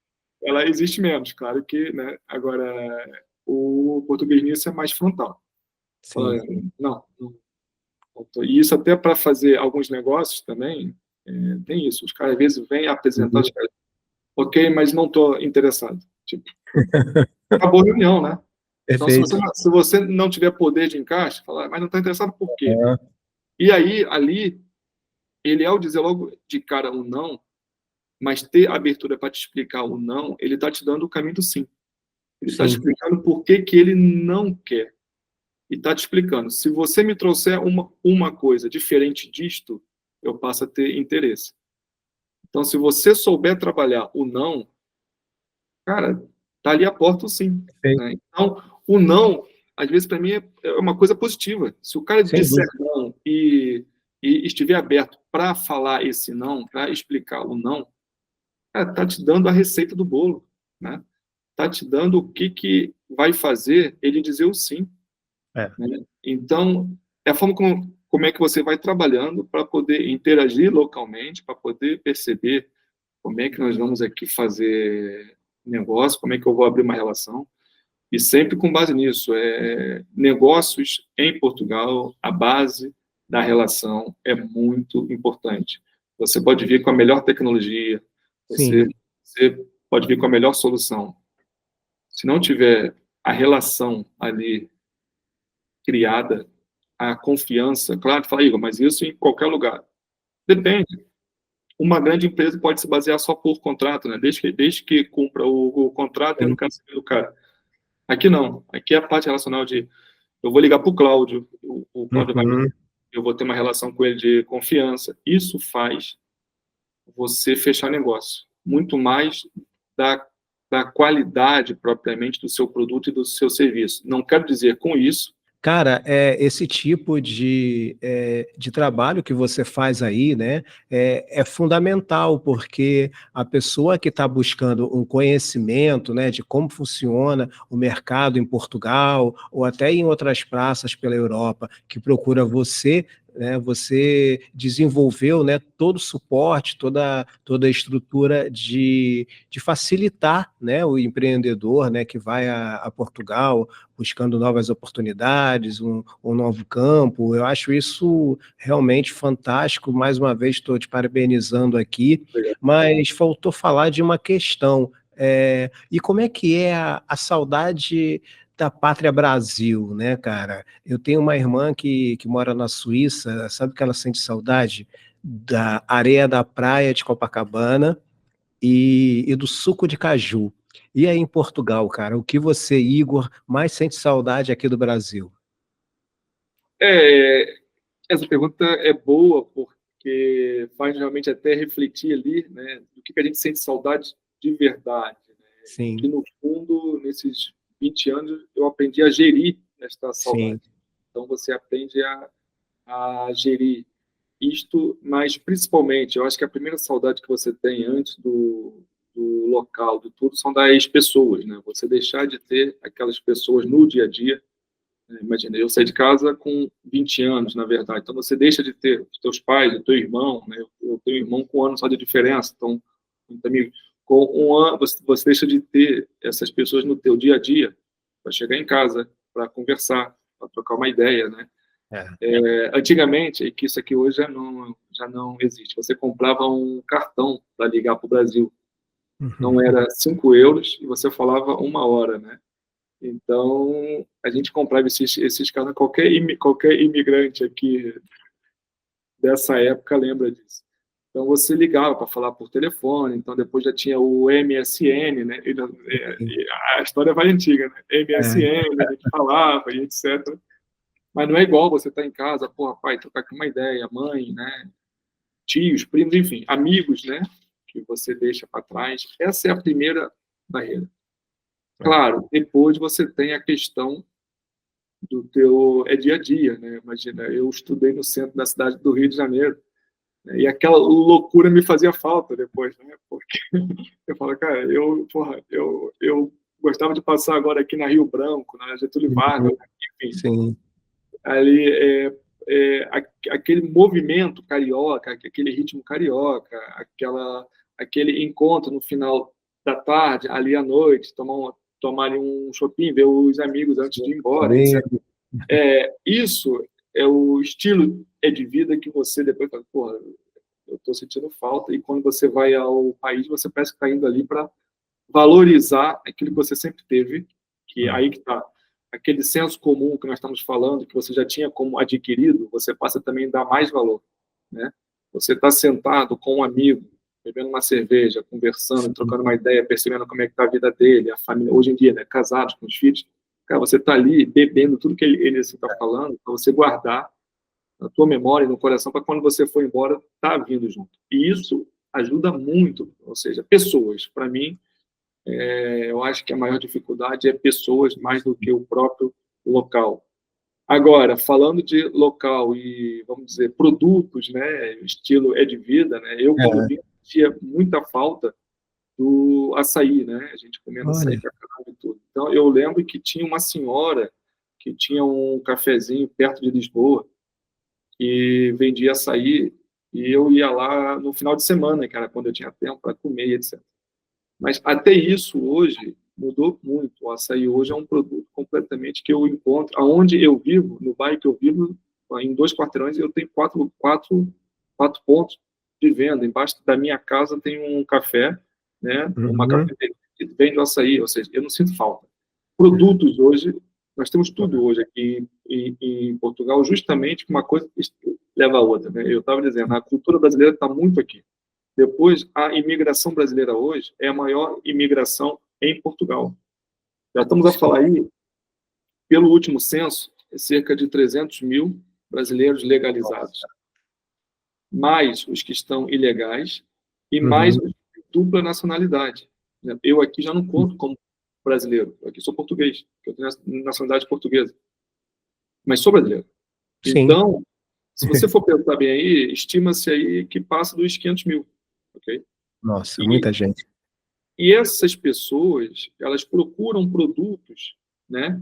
ela existe menos, claro que, né? Agora, o português nisso é mais frontal. Fala, não. E isso até para fazer alguns negócios também, tem isso. Os caras às vezes vêm apresentar, os caras, ok, mas não estou interessado. Tipo, acabou a reunião, né? Então, se você não tiver poder de encaixe, fala, mas não está interessado por quê? E aí, ali, ele, ao dizer logo de cara um não, mas ter abertura para te explicar o não, ele está te dando o caminho do sim. Ele está te explicando por que ele não quer. E está te explicando, se você me trouxer uma coisa diferente disto, eu passo a ter interesse. Então, se você souber trabalhar o não, cara, tá ali a porta o sim. Né? Então, o não, às vezes, para mim, é uma coisa positiva. Se o cara disser não e estiver aberto para falar esse não, para explicar o não, cara, tá te dando a receita do bolo, né? Tá te dando o que vai fazer ele dizer o sim. Né? Então, é a forma como é que você vai trabalhando para poder interagir localmente, para poder perceber como é que nós vamos aqui fazer negócio, como é que eu vou abrir uma relação, e sempre com base nisso. Negócios em Portugal, a base da relação é muito importante. Você pode vir com a melhor tecnologia, você pode vir com a melhor solução. Se não tiver a relação ali criada, a confiança, claro, fala, Igor, mas isso em qualquer lugar. Depende. Uma grande empresa pode se basear só por contrato, né? Desde que cumpra o contrato, eu não quero saber do cara. Aqui não. Aqui é a parte relacional de eu vou ligar para o Cláudio, o Cláudio eu vou ter uma relação com ele de confiança. Isso faz você fechar negócio. Muito mais da qualidade propriamente do seu produto e do seu serviço. Não quero dizer com isso. Cara, esse tipo de trabalho que você faz aí, né, é fundamental, porque a pessoa que está buscando um conhecimento, né, de como funciona o mercado em Portugal, ou até em outras praças pela Europa, que procura você, né, você desenvolveu, né, todo o suporte, toda a estrutura de facilitar, né, o empreendedor, né, que vai a Portugal, buscando novas oportunidades, um novo campo. Eu acho isso realmente fantástico. Mais uma vez, estou te parabenizando aqui, mas faltou falar de uma questão. E como é que é a saudade da pátria Brasil, né, cara? Eu tenho uma irmã que mora na Suíça, sabe que ela sente saudade da areia da praia de Copacabana e do suco de caju. E aí em Portugal, cara, o que você, Igor, mais sente saudade aqui do Brasil? Essa pergunta é boa, porque faz realmente até refletir ali, né, do que a gente sente saudade de verdade. Né? Sim. Que, no fundo, nesses 20 anos, eu aprendi a gerir esta saudade. Sim. Então, você aprende a gerir isto, mas, principalmente, eu acho que a primeira saudade que você tem antes do local, de tudo, são das pessoas, né? Você deixar de ter aquelas pessoas no dia a dia. Imagina, eu saí de casa com 20 anos, na verdade, então você deixa de ter os teus pais, o teu irmão, né? Eu tenho um irmão com um ano só de diferença, então, amigo, com um ano, você deixa de ter essas pessoas no teu dia a dia, para chegar em casa, para conversar, para trocar uma ideia, né? Antigamente, e que isso aqui hoje já não existe, você comprava um cartão para ligar para o Brasil. não era 5 euros e você falava 1 hora, né? Então, a gente comprava esses carros, qualquer imigrante aqui dessa época lembra disso. Então, você ligava para falar por telefone, então depois já tinha o MSN, né? A história vai antiga, né? MSN, a gente falava e etc. Mas não é igual você estar em casa, porra, pai, trocar aqui uma ideia, mãe, né? Tios, primos, enfim, amigos, né? Que você deixa para trás. Essa é a primeira barreira. Claro, depois você tem a questão do teu dia a dia, né? Imagina, eu estudei no centro da cidade do Rio de Janeiro, né? E aquela loucura me fazia falta depois, né? Porque eu falo, cara, eu gostava de passar agora aqui na Rio Branco, na Getúlio Vargas, enfim. Sim. Ali aquele movimento carioca, aquele ritmo carioca, aquele encontro no final da tarde, ali à noite, tomar ali um shopping, ver os amigos antes de ir embora, etc. Isso é o estilo de vida que você depois fala, porra, eu estou sentindo falta, e quando você vai ao país, você parece que está indo ali para valorizar aquilo que você sempre teve, que aí que está aquele senso comum que nós estamos falando, que você já tinha como adquirido, você passa também a dar mais valor, né? Você está sentado com um amigo, bebendo uma cerveja, conversando, trocando uma ideia, percebendo como é que está a vida dele, a família, hoje em dia, né, casados, com os filhos, cara, você está ali bebendo tudo que ele está falando, para você guardar na tua memória e no coração, para quando você for embora, tá vindo junto. E isso ajuda muito, ou seja, pessoas, para mim, eu acho que a maior dificuldade é pessoas mais do que o próprio local. Agora, falando de local e, vamos dizer, produtos, né, estilo de vida, né, eu, quando vim, tinha muita falta do açaí, né, a gente comendo açaí pra caramba e tudo. Então, eu lembro que tinha uma senhora que tinha um cafezinho perto de Lisboa que vendia açaí, e eu ia lá no final de semana, cara, quando eu tinha tempo para comer, etc. Mas até isso hoje mudou muito. O açaí hoje é um produto completamente que eu encontro. Aonde eu vivo, no bairro que eu vivo, em 2 quarteirões, eu tenho quatro pontos de venda. Embaixo da minha casa tem um café, né? Uma cafeteria que vende o açaí, ou seja, eu não sinto falta. Produtos hoje, nós temos tudo hoje aqui em Portugal, justamente que uma coisa leva a outra, né? Eu estava dizendo, a cultura brasileira está muito aqui. Depois, a imigração brasileira hoje é a maior imigração em Portugal. Já estamos a falar aí, pelo último censo, cerca de 300 mil brasileiros legalizados. Mais os que estão ilegais e mais os de dupla nacionalidade. Eu aqui já não conto como brasileiro. Eu aqui sou português, eu tenho nacionalidade portuguesa. Mas sou brasileiro. Sim. Então, se você for pensar bem aí, estima-se aí que passa dos 500 mil. Okay? Nossa, muita gente. E essas pessoas, elas procuram produtos, né,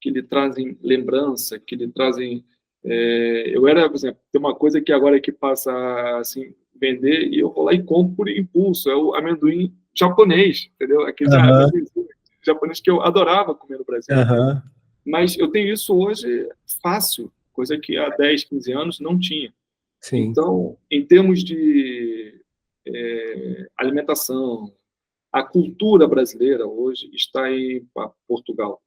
que lhe trazem lembrança, que lhe trazem... eu era, por exemplo, tem uma coisa que agora que passa assim, vender, e eu vou lá e compro por impulso, é o amendoim japonês, entendeu? Aquele amendoim japonês que eu adorava comer no Brasil. Mas eu tenho isso hoje fácil, coisa que há 10, 15 anos não tinha. Sim. Então, em termos de alimentação, a cultura brasileira hoje está em Portugal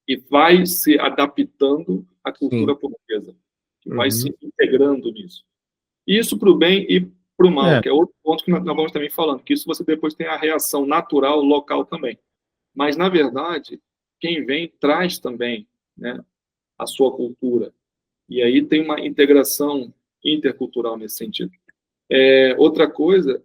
e vai se adaptando à cultura portuguesa, que vai se integrando nisso. Isso para o bem e para o mal, que é outro ponto que nós vamos também falando, que isso você depois tem a reação natural local também. Mas, na verdade, quem vem traz também, né, a sua cultura. E aí tem uma integração intercultural nesse sentido. Outra coisa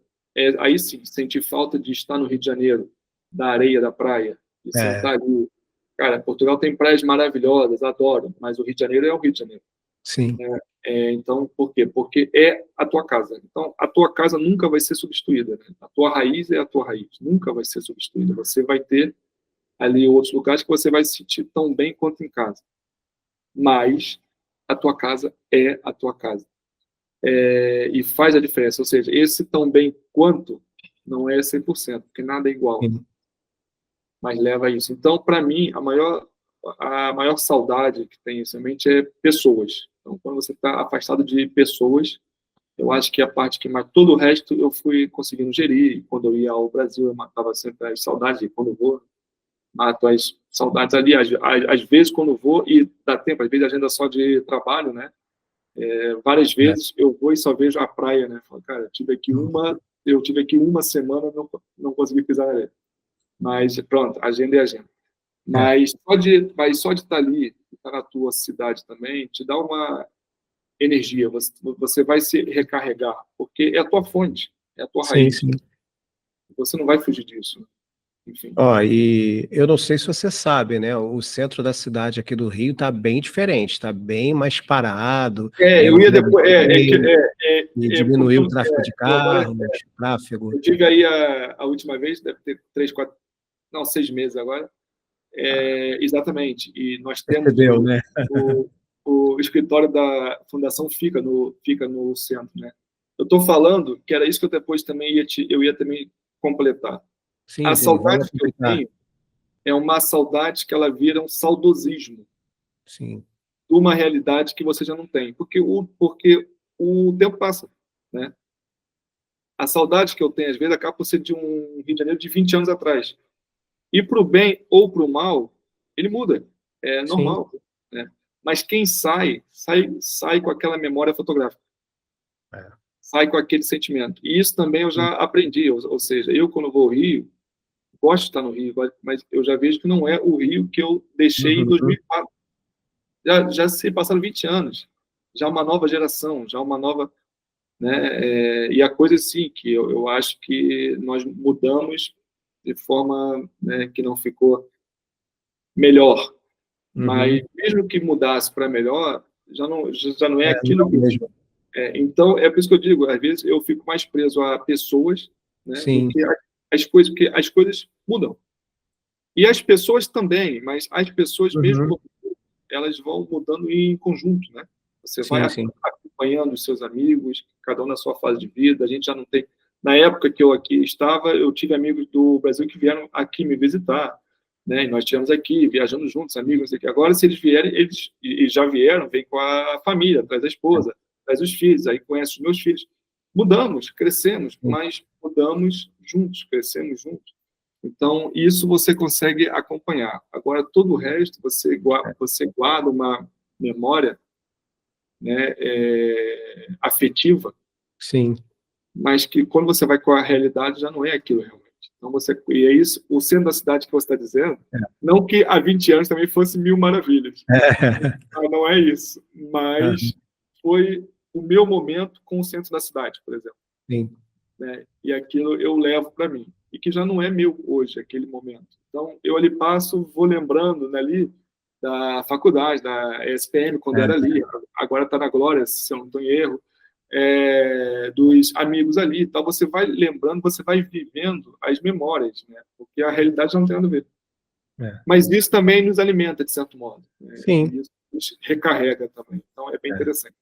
aí sim, sentir falta de estar no Rio de Janeiro, da areia da praia, e sentar ali. Cara, Portugal tem praias maravilhosas, adoro, mas o Rio de Janeiro é o Rio de Janeiro. Sim. Então, por quê? Porque é a tua casa. Então, a tua casa nunca vai ser substituída. Né? A tua raiz é a tua raiz, nunca vai ser substituída. Você vai ter ali outros lugares que você vai se sentir tão bem quanto em casa. Mas a tua casa é a tua casa. E faz a diferença. Ou seja, esse tão bem quanto não é 100%, porque nada é igual. Mas leva a isso. Então, para mim, a maior saudade que tem em sua mente é pessoas. Então, quando você está afastado de pessoas, Eu acho que a parte que mais... Todo o resto eu fui conseguindo gerir. Quando eu ia ao Brasil, eu matava sempre as saudades, e quando eu vou, mato as saudades ali. Às vezes, quando eu vou, e dá tempo, às vezes agenda só de trabalho, né? Várias vezes eu vou e só vejo a praia, né? Falo, cara, eu tive aqui uma semana, não consegui pisar na areia. Mas pronto, agenda é agenda. Mas só de estar ali, estar na tua cidade também, te dá uma energia. Você vai se recarregar, porque é a tua fonte, é a tua Sim, raiz. sim. Você não vai fugir disso. Enfim. Ó, e eu não sei se você sabe, né? O centro da cidade aqui do Rio está bem diferente, está bem mais parado, Eu ia depois. e Porque diminuiu o tráfego de eu agora carros, tráfego. eu tive aí a última vez, deve ter 3, 4, não, 6 meses agora. Exatamente. E nós temos Percebeu, né? o escritório da fundação fica no centro, né? Eu estou falando que era isso que eu depois também eu ia também completar. Sim, A sim, vamos saudade que eu aproveitar. tenho é uma saudade que ela vira um saudosismo Sim, de uma realidade que você já não tem, porque o tempo passa, né? A saudade que eu tenho às vezes acaba por ser de um Rio de Janeiro de 20 anos atrás. E para o bem ou para o mal, ele muda, é sim, normal, né? Mas quem sai com aquela memória fotográfica, é, sai com aquele sentimento. E isso também eu sim. já aprendi, ou seja, eu quando vou ao Rio, gosto de estar no Rio, mas eu já vejo que não é o Rio que eu deixei em Uhum. 2004. Já se passaram 20 anos, já uma nova geração, já uma nova, né? E a coisa sim, que eu acho que nós mudamos de forma, né, que não ficou melhor, mas Uhum. mesmo que mudasse para melhor, já não é Não é aquilo o que... mesmo. Então, é por isso que eu digo, às vezes eu fico mais preso a pessoas, né, do Sim. que as coisas, porque as coisas mudam. E as pessoas também, mas as pessoas Uhum. mesmo, elas vão mudando em conjunto, né? Você vai Sim, sim. acompanhando os seus amigos, cada um na sua fase de vida. A gente já não tem... Na época que eu aqui estava, eu tive amigos do Brasil que vieram aqui me visitar, né? E nós estivemos aqui, viajando juntos, amigos, não sei o que. Agora, se eles vierem, eles e já vieram, vem com a família, traz a esposa, traz os filhos, aí conhece os meus filhos. Mudamos, crescemos, Sim. mas mudamos juntos, crescemos juntos. Então, isso você consegue acompanhar. Agora, todo o resto, você guarda uma memória, né, afetiva, Sim. mas que quando você vai com a realidade já não é aquilo realmente. Então, e é isso, o centro da cidade que você está dizendo, não que há 20 anos também fosse mil maravilhas. Não é isso. Mas foi o meu momento com o centro da cidade, por exemplo. Sim. Né? E aquilo eu levo para mim. E que já não é meu hoje, aquele momento. Então, eu ali passo, vou lembrando, né, ali da faculdade, da ESPM, quando era ali, agora está na Glória, se eu não estou em erro, dos amigos ali e tal. Você vai lembrando, você vai vivendo as memórias, né? Porque a realidade não tem nada a ver. Mas isso também nos alimenta, de certo modo. Né? Sim. Isso nos recarrega também. Então, é bem interessante.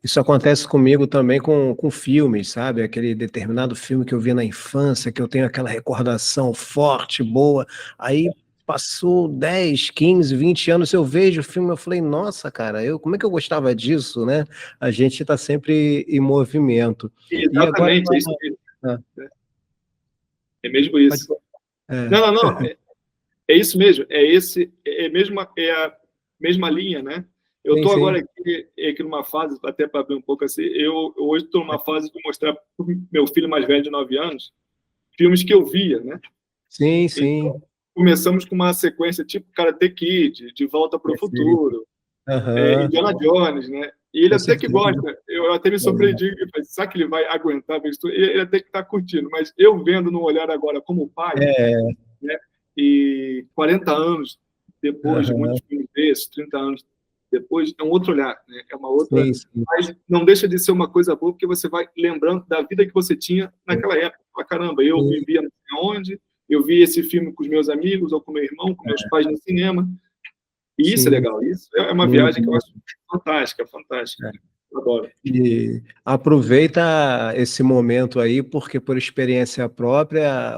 Isso acontece comigo também com filmes, sabe? Aquele determinado filme que eu vi na infância, que eu tenho aquela recordação forte, boa. Aí passou 10, 15, 20 anos, eu vejo o filme, eu falei, nossa, cara, como é que eu gostava disso, né? A gente está sempre em movimento. E agora. Exatamente, é isso mesmo. Ah, É mesmo isso. é, Não. É isso mesmo. É a mesma linha, né? Eu sim, estou sim. agora aqui numa fase, até para abrir um pouco assim, eu hoje estou numa fase de mostrar para o meu filho mais velho de 9 anos filmes que eu via, né? Sim, sim. Então, começamos com uma sequência tipo Karate Kid, De Volta para o Perfeito. Futuro, Aham, Indiana Jones, né? E ele com até que certeza. gosta. Eu até me surpreendi. Será que ele vai aguentar ver isso? Ele até que está curtindo. Mas eu vendo no olhar agora como pai, É, né? E 40 anos depois de aham, muitos filmes desses, 30 anos depois, é um outro olhar, né? É uma outra... sim, sim. Mas não deixa de ser uma coisa boa, porque você vai lembrando da vida que você tinha naquela época. Fala, caramba, eu Sim, vivia não sei onde, eu vi esse filme com os meus amigos, ou com meu irmão, com meus pais no cinema. E isso é sim, legal. Isso é uma muito. viagem que eu acho fantástica, fantástica. Eu adoro. E aproveita esse momento aí, porque por experiência própria,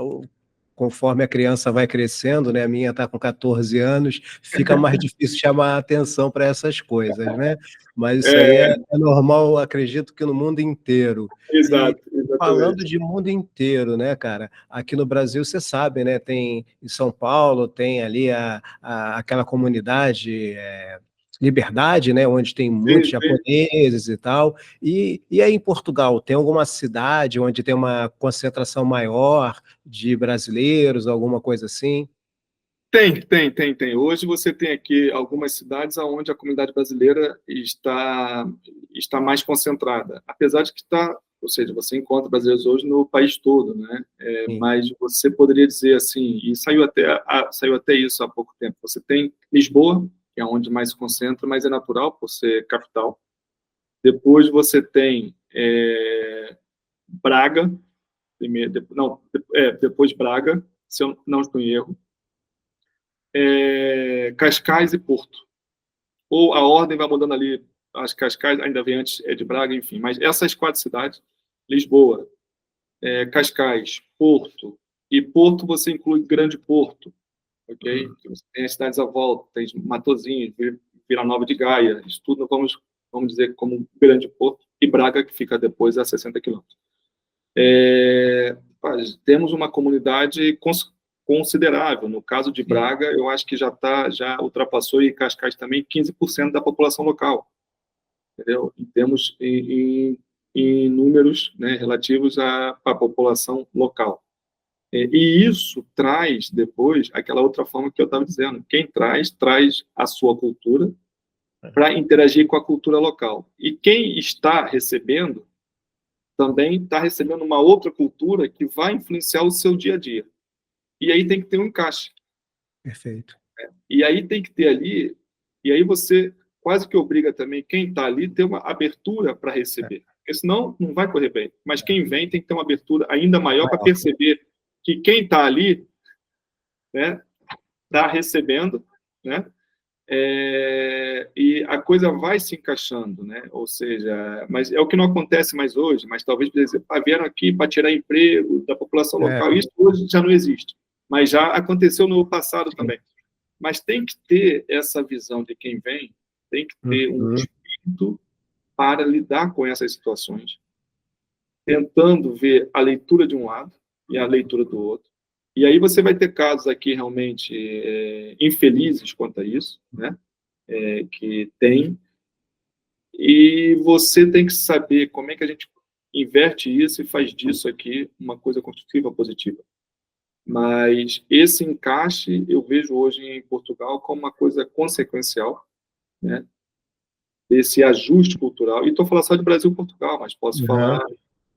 conforme a criança vai crescendo, né? A minha está com 14 anos, fica mais difícil chamar a atenção para essas coisas, né? Mas isso aí é normal, acredito que no mundo inteiro. E Exato, falando exatamente. de mundo inteiro, né, cara? Aqui no Brasil, você sabe, né? Tem em São Paulo, tem ali aquela comunidade Liberdade, né? Onde tem muitos Sim, sim. japoneses e tal. E aí em Portugal, tem alguma cidade onde tem uma concentração maior de brasileiros, alguma coisa assim? Tem. Hoje você tem aqui algumas cidades onde a comunidade brasileira está mais concentrada, apesar de que está, ou seja, você encontra brasileiros hoje no país todo, né? Sim. Mas você poderia dizer assim, e saiu até isso há pouco tempo. Você tem Lisboa, que é onde mais se concentra, mas é natural por ser capital. Depois você tem Braga, primeiro, não, depois Braga, se eu não estou em erro. Cascais e Porto. Ou a ordem vai mudando ali, as Cascais ainda vem antes de Braga, enfim. Mas essas 4 cidades, Lisboa, Cascais, Porto, e Porto você inclui Grande Porto, ok? Você tem as cidades à volta, tem Matosinhos, Vila Nova de Gaia, isso tudo vamos dizer como Grande Porto, e Braga, que fica depois a 60 quilômetros. Temos uma comunidade considerável. No caso de Braga, eu acho que já ultrapassou, e Cascais também, 15% da população local, entendeu? Em números, né, relativos à população local. E isso traz depois aquela outra forma que eu estava dizendo. Quem traz a sua cultura para interagir com a cultura local. E quem está recebendo também está recebendo uma outra cultura que vai influenciar o seu dia a dia. E aí tem que ter um encaixe. Perfeito. E aí tem que ter ali, e aí você quase que obriga também quem está ali a ter uma abertura para receber. Porque senão não vai correr bem. Mas quem vem tem que ter uma abertura ainda maior para perceber que quem está ali, né, está recebendo, né, e a coisa vai se encaixando, né? Ou seja, mas é o que não acontece mais hoje, mas talvez dizer, vieram aqui para tirar emprego da população local, isso hoje já não existe, mas já aconteceu no passado também. Mas tem que ter essa visão de quem vem, tem que ter um espírito para lidar com essas situações, tentando ver a leitura de um lado e a leitura do outro. E aí você vai ter casos aqui realmente infelizes quanto a isso, né? Que tem, e você tem que saber como é que a gente inverte isso e faz disso aqui uma coisa construtiva, positiva. Mas esse encaixe eu vejo hoje em Portugal como uma coisa consequencial, né? Esse ajuste cultural. E estou falando só de Brasil e Portugal, mas posso falar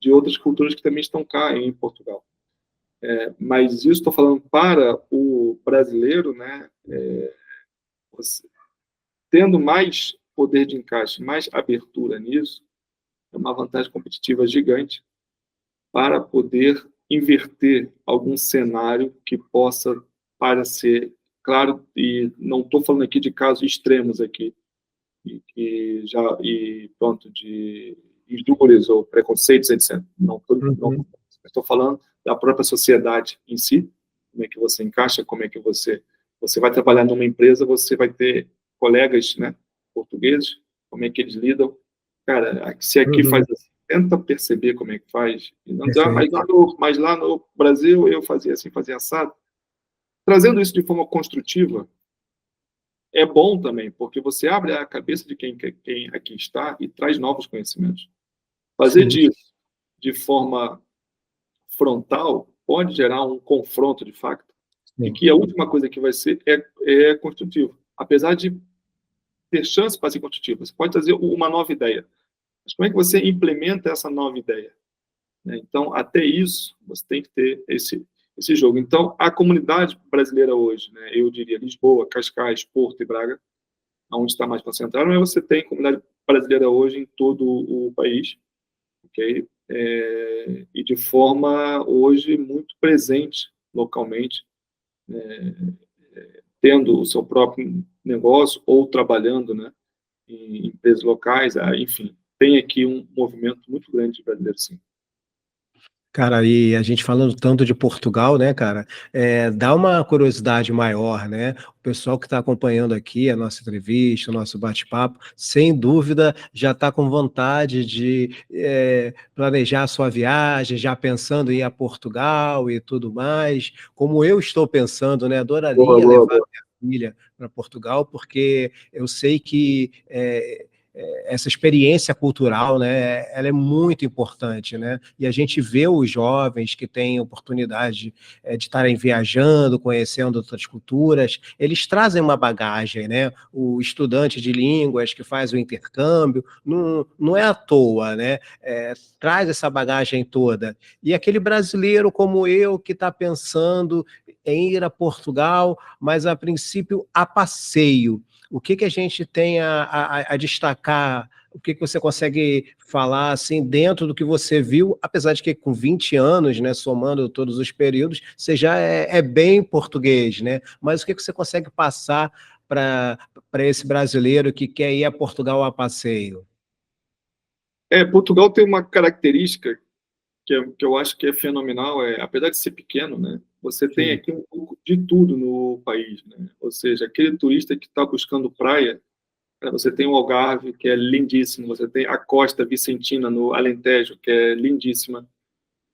de outras culturas que também estão cá em Portugal. Mas isso estou falando para o brasileiro, né? Tendo mais poder de encaixe, mais abertura nisso, é uma vantagem competitiva gigante para poder inverter algum cenário que possa parecer claro, e não estou falando aqui de casos extremos aqui, e pronto, de injúrias ou preconceitos, etc. Não estou falando da própria sociedade em si, como é que você encaixa, como é que você vai trabalhar numa empresa, você vai ter colegas, né, portugueses, como é que eles lidam. Cara, se aqui faz assim, tenta perceber como é que faz, e não dizer, mas lá no Brasil eu fazia assim, fazia assado. Trazendo isso de forma construtiva, é bom também, porque você abre a cabeça de quem aqui está e traz novos conhecimentos. Fazer disso de forma frontal pode gerar um confronto de facto, e que a última coisa que vai ser é construtivo. Apesar de ter chance para ser construtivo, você pode trazer uma nova ideia. Mas como é que você implementa essa nova ideia? Então, até isso, você tem que ter esse jogo. Então, a comunidade brasileira hoje, né, eu diria Lisboa, Cascais, Porto e Braga, onde está mais concentrado, mas você tem comunidade brasileira hoje em todo o país, ok? E de forma, hoje, muito presente localmente, tendo o seu próprio negócio ou trabalhando, né, em empresas locais, enfim, tem aqui um movimento muito grande de brasileiros, sim. Cara, e a gente falando tanto de Portugal, né, cara, dá uma curiosidade maior, né? O pessoal que está acompanhando aqui a nossa entrevista, o nosso bate-papo, sem dúvida já está com vontade de planejar a sua viagem, já pensando em ir a Portugal e tudo mais. Como eu estou pensando, né? Boa, Adoraria boa, levar boa. minha filha para Portugal, porque eu sei que essa experiência cultural, né, ela é muito importante, né? E a gente vê os jovens que têm oportunidade de estarem viajando, conhecendo outras culturas, eles trazem uma bagagem, né? O estudante de línguas que faz o intercâmbio, não é à toa, né? Traz essa bagagem toda. E aquele brasileiro como eu que está pensando em ir a Portugal, mas a princípio a passeio. O que a gente tem a destacar? O que você consegue falar assim dentro do que você viu, apesar de que com 20 anos, né, somando todos os períodos, você já é bem português, né? Mas o que você consegue passar para esse brasileiro que quer ir a Portugal a passeio? Portugal tem uma característica que eu acho que é fenomenal, apesar de ser pequeno, né, você tem Sim. aqui um pouco de tudo no país, né? Ou seja, aquele turista que está buscando praia, né, você tem o Algarve, que é lindíssimo, você tem a Costa Vicentina, no Alentejo, que é lindíssima.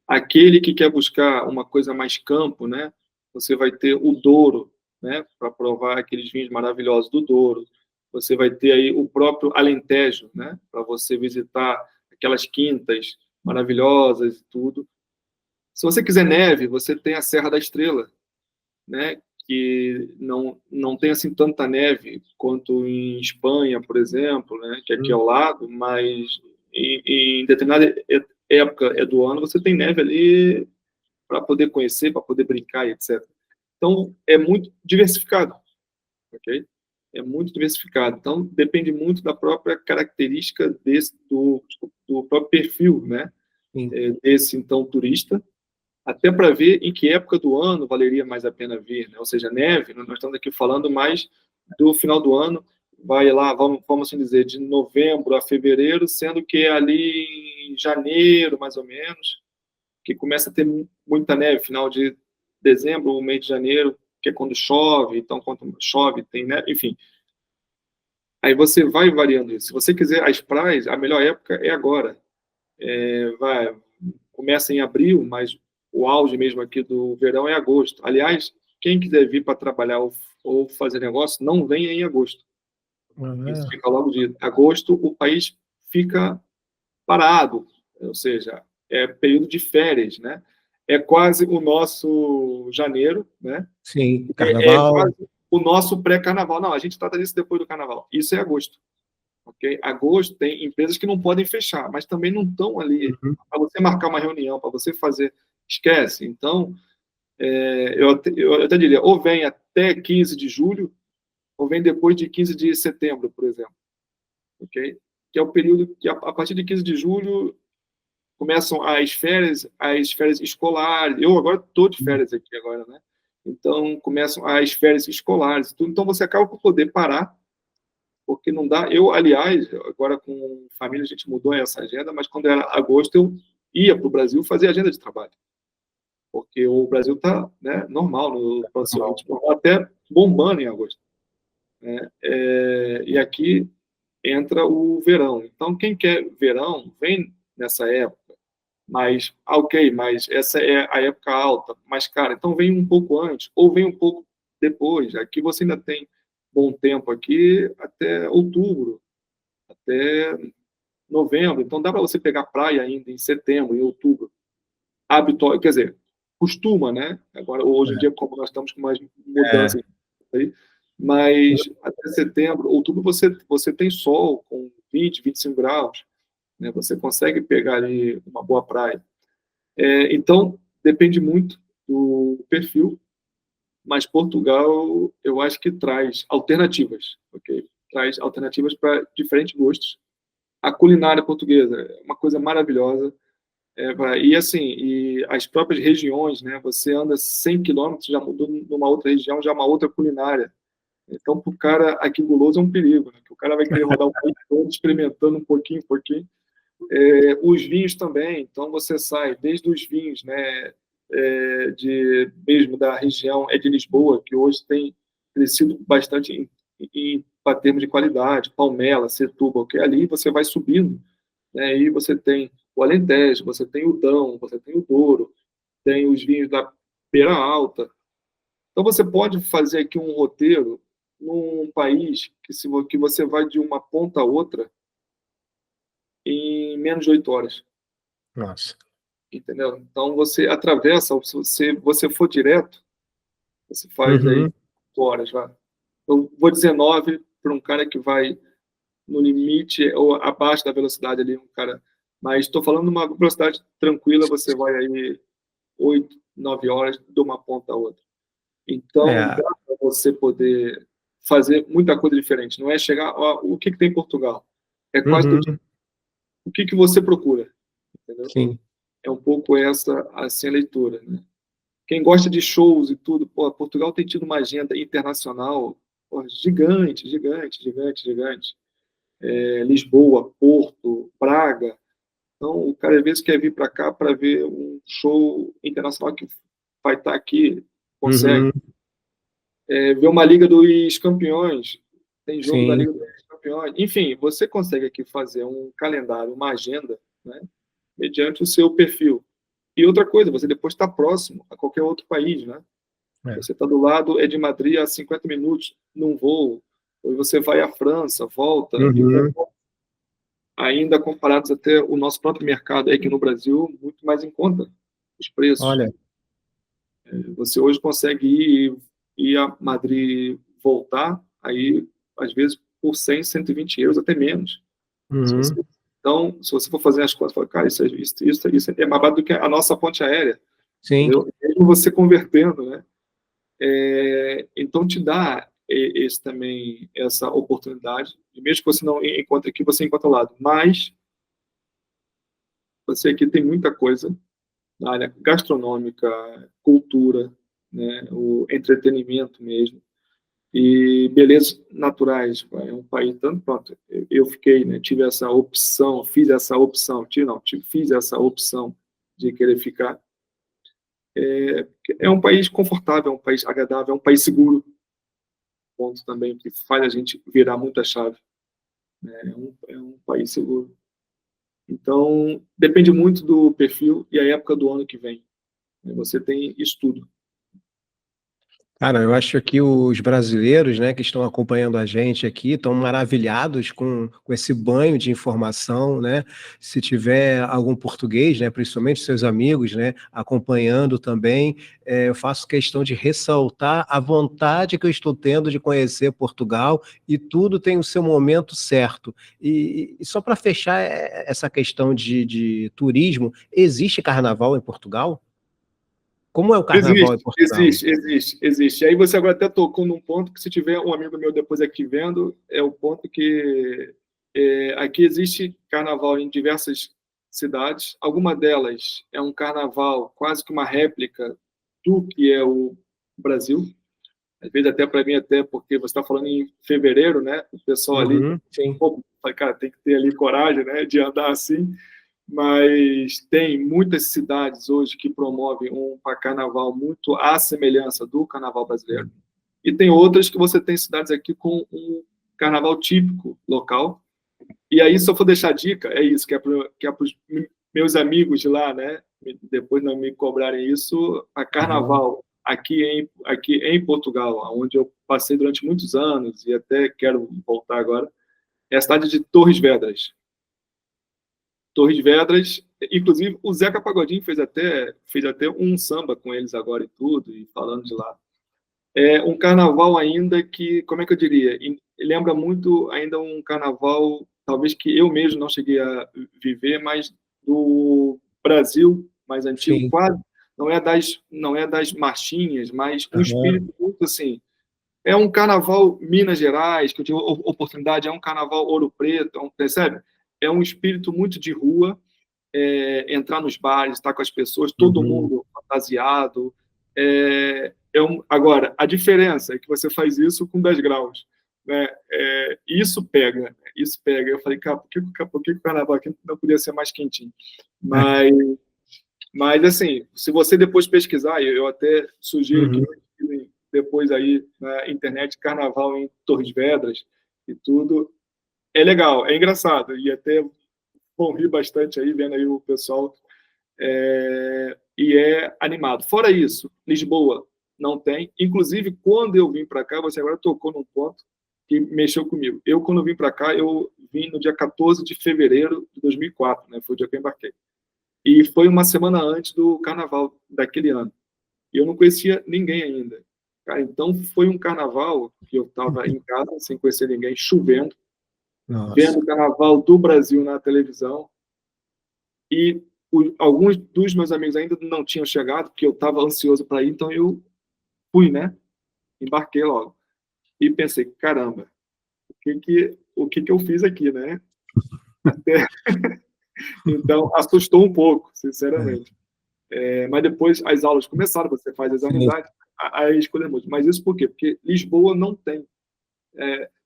Aquele que quer buscar uma coisa mais campo, né, você vai ter o Douro, né, para provar aqueles vinhos maravilhosos do Douro. Você vai ter aí o próprio Alentejo, né, para você visitar aquelas quintas maravilhosas e tudo. Se você quiser neve, você tem a Serra da Estrela, né, que não tem assim tanta neve quanto em Espanha, por exemplo, né, que é aqui ao lado, mas em determinada época do ano você tem neve ali para poder conhecer, para poder brincar, etc. Então é muito diversificado, ok? É muito diversificado. Então depende muito da própria característica do próprio perfil, né? Sim. Desse então turista, até para ver em que época do ano valeria mais a pena vir, né? Ou seja, neve, nós estamos aqui falando mais do final do ano, vai lá, vamos assim dizer, de novembro a fevereiro, sendo que é ali em janeiro, mais ou menos, que começa a ter muita neve, final de dezembro ou mês de janeiro, que é quando chove, então quando chove tem neve, enfim. Aí você vai variando isso. Se você quiser as praias, a melhor época é agora. Começa em abril, mas o auge mesmo aqui do verão é agosto. Aliás, quem quiser vir para trabalhar ou fazer negócio, não venha em agosto. Isso Ah, fica logo de agosto, o país fica parado, ou seja, é período de férias, né? É quase o nosso janeiro, né? sim, É carnaval. quase o nosso pré-carnaval. Não, a gente trata disso depois do carnaval. Isso é agosto, ok? Agosto tem empresas que não podem fechar, mas também não estão ali Uhum. para você marcar uma reunião, para você fazer, esquece. Então, eu até diria, ou vem até 15 de julho, ou vem depois de 15 de setembro, por exemplo, ok? Que é o período que, a partir de 15 de julho, começam as férias escolares. Eu agora estou de férias aqui agora, né? Então começam as férias escolares, tudo. Então você acaba por poder parar, porque não dá. Eu, aliás, agora com família a gente mudou essa agenda, mas quando era agosto eu ia para o Brasil fazer agenda de trabalho, porque o Brasil está, né, normal no próximo Carnaval. ritmo, até bombando em agosto, né? E aqui entra o verão. Então quem quer verão vem nessa época. Mas, ok, mas essa é a época alta. Mas, cara, então vem um pouco antes, ou vem um pouco depois. Aqui você ainda tem bom tempo aqui até outubro, até novembro. Então dá para você pegar praia ainda em setembro, em outubro. Habitual, quer dizer, costuma, né? Agora, hoje em dia, como nós estamos com mais É, mudanças aí, mas até setembro, outubro, você tem sol com 20, 25 graus, né? Você consegue pegar ali uma boa praia. Então, depende muito do perfil, mas Portugal, eu acho que traz alternativas, ok? Traz alternativas para diferentes gostos. A culinária portuguesa é uma coisa maravilhosa. E assim, e as próprias regiões, né? Você anda 100 quilômetros, já mudou numa outra região, já é uma outra culinária. Então, para o cara aqui guloso é um perigo, né? Que o cara vai querer rodar o país todo experimentando um pouquinho, um pouquinho. Os vinhos também, então você sai desde os vinhos, né, mesmo da região de Lisboa, que hoje tem crescido bastante para termos de qualidade, Palmela, Setúbal, que ali você vai subindo, né, aí você tem o Alentejo, você tem o Dão, você tem o Douro, tem os vinhos da Beira Alta. Então você pode fazer aqui um roteiro num país que você vai de uma ponta a outra em menos de 8 horas. Nossa. Entendeu? Então você atravessa, se você for direto, você faz aí Uhum. 8 horas, vai. Eu vou dizer 9 para um cara que vai no limite ou abaixo da velocidade ali, um cara. Mas estou falando de uma velocidade tranquila, você vai aí 8, 9 horas de uma ponta a outra. Então É. dá para você poder fazer muita coisa diferente. Não é chegar, ó, o que tem em Portugal? É quase tudo. Uhum. O que você procura? Entendeu? Sim. É um pouco essa assim a leitura, né? Quem gosta de shows e tudo, pô, Portugal tem tido uma agenda internacional, pô, gigante, gigante, gigante, gigante. Lisboa, Porto, Praga. Então, o cara às vezes quer vir para cá para ver um show internacional que vai estar aqui, consegue. Uhum. Ver uma Liga dos Campeões, tem jogo da Sim. Liga dos Campeões. Enfim, você consegue aqui fazer um calendário, uma agenda, né, mediante o seu perfil. E outra coisa, você depois está próximo a qualquer outro país, né? É. Você está do lado, de Madrid a 50 minutos num voo, ou você vai à França, volta, e Uhum. ainda comparados até o nosso próprio mercado aqui no Brasil, muito mais em conta os preços. Olha. Você hoje consegue ir a Madrid, voltar, aí às vezes por 100, 120 euros, até menos. Uhum. Então, se você for fazer as contas, fala, cara, isso é mais barato do que a nossa ponte aérea, Sim. entendeu? Mesmo você convertendo, né? Então te dá também essa oportunidade, e mesmo que você não encontre aqui, você encontra lá. Mas você aqui tem muita coisa na área gastronômica, cultura, né, o entretenimento mesmo, e belezas naturais. É um país tanto pronto. Eu fiquei, né, tive essa opção, fiz essa opção, fiz essa opção de querer ficar. É um país confortável, é um país agradável, é um país seguro, ponto também que faz a gente virar muita chave. Né? É um país seguro. Então, depende muito do perfil e a época do ano que vem. Você tem estudo. Cara, eu acho que os brasileiros, né, que estão acompanhando a gente aqui, estão maravilhados com esse banho de informação, né? Se tiver algum português, né, principalmente seus amigos, né, acompanhando também, eu faço questão de ressaltar a vontade que eu estou tendo de conhecer Portugal, e tudo tem o seu momento certo. E só para fechar essa questão de turismo, existe carnaval em Portugal? Como é o carnaval em Existe, Portugal? existe, existe, existe. Aí você agora até tocou num ponto que, se tiver um amigo meu depois aqui vendo, é o ponto que aqui existe carnaval em diversas cidades. Alguma delas é um carnaval quase que uma réplica do que é o Brasil. Às vezes até para mim, até porque você está falando em fevereiro, né? O pessoal ali, Uhum, sim. pô, cara, tem que ter ali coragem, né, de andar assim. Mas tem muitas cidades hoje que promovem um carnaval muito à semelhança do carnaval brasileiro. E tem outras que você tem cidades aqui com um carnaval típico local. E aí, se eu for deixar dica, é isso, que é para os meus amigos de lá, né? Depois não me cobrarem isso, a Uhum. carnaval aqui em Portugal, onde eu passei durante muitos anos e até quero voltar agora, é a cidade de Torres Vedras. Torres Vedras, inclusive o Zeca Pagodinho fez até um samba com eles agora e tudo, e falando de lá. É um carnaval ainda que, como é que eu diria, lembra muito ainda um carnaval, talvez que eu mesmo não cheguei a viver, mas do Brasil mais antigo, Sim. quase, não é das marchinhas, mas um Aham. espírito muito assim. É um carnaval Minas Gerais, que eu tive oportunidade, é um carnaval Ouro Preto, percebe? É um espírito muito de rua, entrar nos bares, estar com as pessoas, todo Uhum. mundo fantasiado. Agora, a diferença é que você faz isso com 10 graus. né? Isso pega, né? Isso pega. Eu falei, cara, por que o carnaval aqui não podia ser mais quentinho? Mas assim, se você depois pesquisar, eu até sugiro que Uhum. depois aí na internet, carnaval em Torres Vedras e tudo, é legal, é engraçado, e até vão rir bastante aí, vendo aí o pessoal, e é animado. Fora isso, Lisboa não tem, inclusive quando eu vim para cá, você agora tocou num ponto que mexeu comigo. Eu, quando vim para cá, eu vim no dia 14 de fevereiro de 2004, né? Foi o dia que eu embarquei. E foi uma semana antes do carnaval daquele ano. E eu não conhecia ninguém ainda. Cara, então foi um carnaval que eu estava em casa, sem conhecer ninguém, chovendo, Nossa. vendo o carnaval do Brasil na televisão. E alguns dos meus amigos ainda não tinham chegado, porque eu estava ansioso para ir, então eu fui, né? Embarquei logo. E pensei, caramba, o que eu fiz aqui, né? Até... Então, assustou um pouco, É. sinceramente. Mas depois as aulas começaram, você faz as Sim. amizades, aí escolher muito. Mas isso por quê? Porque Lisboa não tem.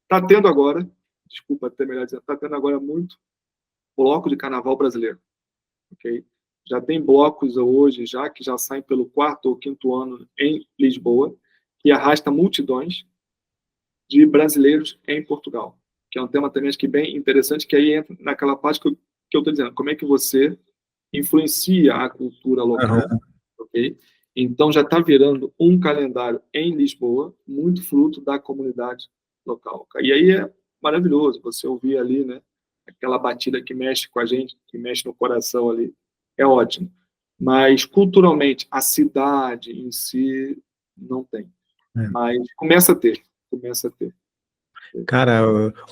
Está tendo agora, desculpa até melhor dizer, está tendo agora muito bloco de carnaval brasileiro, ok? Já tem blocos hoje, já que já saem pelo 4º ou 5º ano em Lisboa, que arrasta multidões de brasileiros em Portugal, que é um tema também acho que bem interessante, que aí entra naquela parte que eu estou dizendo, como é que você influencia a cultura local, Aham. ok? Então já está virando um calendário em Lisboa, muito fruto da comunidade local. E aí é maravilhoso você ouvir ali, né? Aquela batida que mexe com a gente, que mexe no coração ali, é ótimo. Mas culturalmente a cidade em si não tem. É. Mas começa a ter, começa a ter. Cara,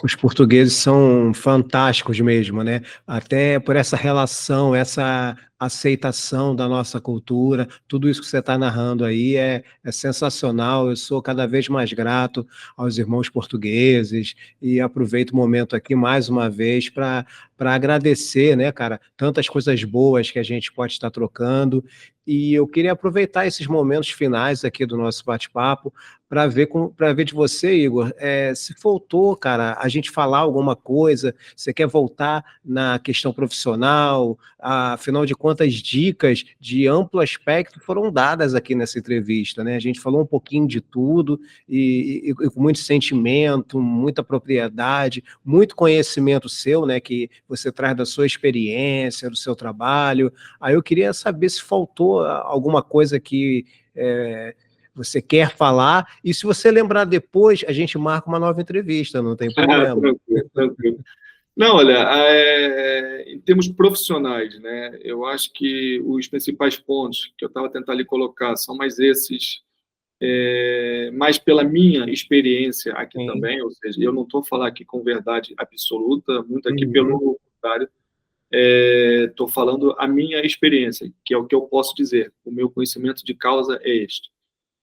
os portugueses são fantásticos mesmo, né? Até por essa relação, essa aceitação da nossa cultura, tudo isso que você está narrando aí é sensacional. Eu sou cada vez mais grato aos irmãos portugueses e aproveito o momento aqui mais uma vez para agradecer, né, cara, tantas coisas boas que a gente pode estar trocando. E eu queria aproveitar esses momentos finais aqui do nosso bate-papo para ver de você, Igor, se faltou, cara, a gente falar alguma coisa, você quer voltar na questão profissional, afinal de contas, dicas de amplo aspecto foram dadas aqui nessa entrevista, né? A gente falou um pouquinho de tudo e com muito sentimento, muita propriedade, muito conhecimento seu, né, que você traz da sua experiência, do seu trabalho. Aí eu queria saber se faltou alguma coisa que você quer falar, e se você lembrar depois, a gente marca uma nova entrevista, não tem problema. Tranquilo, tranquilo. Não, olha, em termos profissionais, né, eu acho que os principais pontos que eu estava tentando ali colocar são mais esses, mais pela minha experiência aqui Sim. também, ou seja, eu não estou falando aqui com verdade absoluta, muito aqui Uhum. pelo contrário, estou falando a minha experiência, que é o que eu posso dizer, o meu conhecimento de causa é este.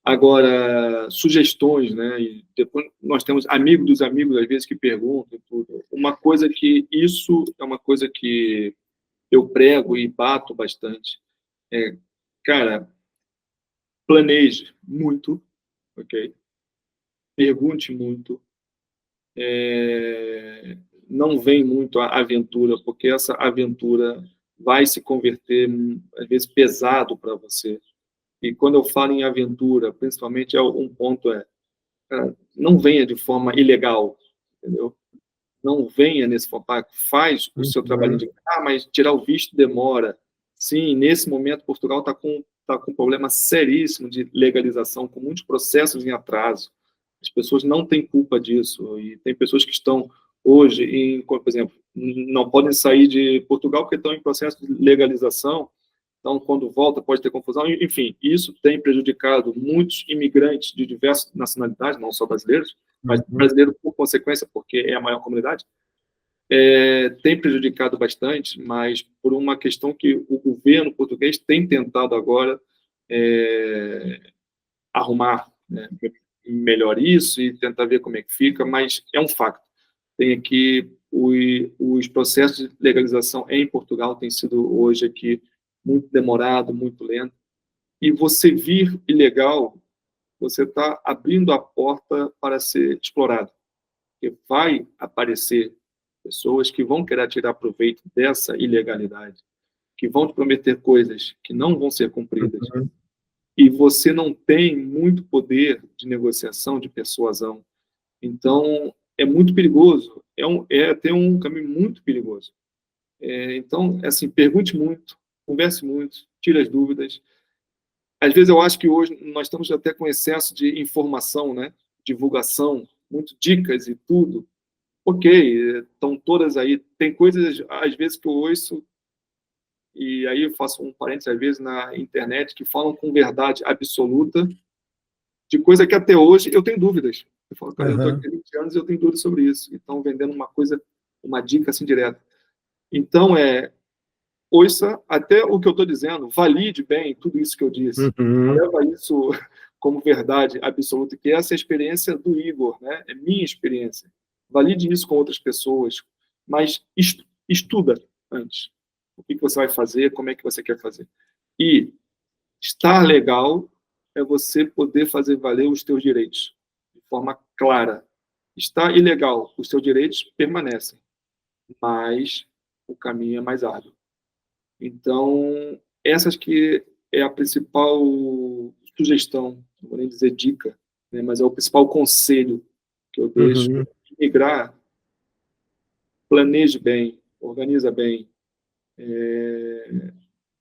Agora, sugestões, né? E depois nós temos amigos dos amigos, às vezes, que perguntam tudo. Uma coisa que isso é uma coisa que eu prego e bato bastante. Cara, planeje muito, ok? Pergunte muito. Não vem muito a aventura, porque essa aventura vai se converter, às vezes, pesado para você. E quando eu falo em aventura, principalmente, um ponto não venha de forma ilegal, entendeu? Não venha nesse formato, faz o seu trabalho Uhum. de, mas tirar o visto demora. Sim, nesse momento Portugal está com um problema seríssimo de legalização, com muitos processos em atraso. As pessoas não têm culpa disso, e tem pessoas que estão hoje, por exemplo, não podem sair de Portugal porque estão em processo de legalização. Então, quando volta, pode ter confusão. Enfim, isso tem prejudicado muitos imigrantes de diversas nacionalidades, não só brasileiros, mas Uhum. brasileiros por consequência, porque é a maior comunidade. Tem prejudicado bastante, mas por uma questão que o governo português tem tentado agora arrumar, né, melhor isso e tentar ver como é que fica, mas é um facto. Tem aqui os processos de legalização em Portugal têm sido hoje aqui muito demorado, muito lento. E você vir ilegal, você está abrindo a porta para ser explorado. porque vai aparecer pessoas que vão querer tirar proveito dessa ilegalidade, que vão te prometer coisas que não vão ser cumpridas, Uhum. e você não tem muito poder de negociação, de persuasão. Então, é muito perigoso, é até um caminho muito perigoso. Então, assim, pergunte muito, converse muito, tire as dúvidas. Às vezes eu acho que hoje nós estamos até com excesso de informação, né? Divulgação, muito dicas e tudo. Ok, estão todas aí. Tem coisas, às vezes, que eu ouço, e aí eu faço um parênteses, às vezes, na internet, que falam com verdade absoluta, de coisa que até hoje eu tenho dúvidas. Eu falo, cara, eu estou Uhum. aqui há 20 anos e eu tenho dúvidas sobre isso. Então, vendendo uma coisa, uma dica assim direta. Então, ouça até o que eu estou dizendo, valide bem tudo isso que eu disse. Não Uhum. leva isso como verdade absoluta, que essa é a experiência do Igor, né? É minha experiência. Valide isso com outras pessoas, mas estuda antes. O que você vai fazer, como é que você quer fazer. E estar legal é você poder fazer valer os teus direitos de forma clara. Estar ilegal, os teus direitos permanecem, mas o caminho é mais árduo. Então, essas que é a principal sugestão, não vou nem dizer dica, né, mas é o principal conselho que eu deixo. Uhum. Migrar, planeje bem, organiza bem.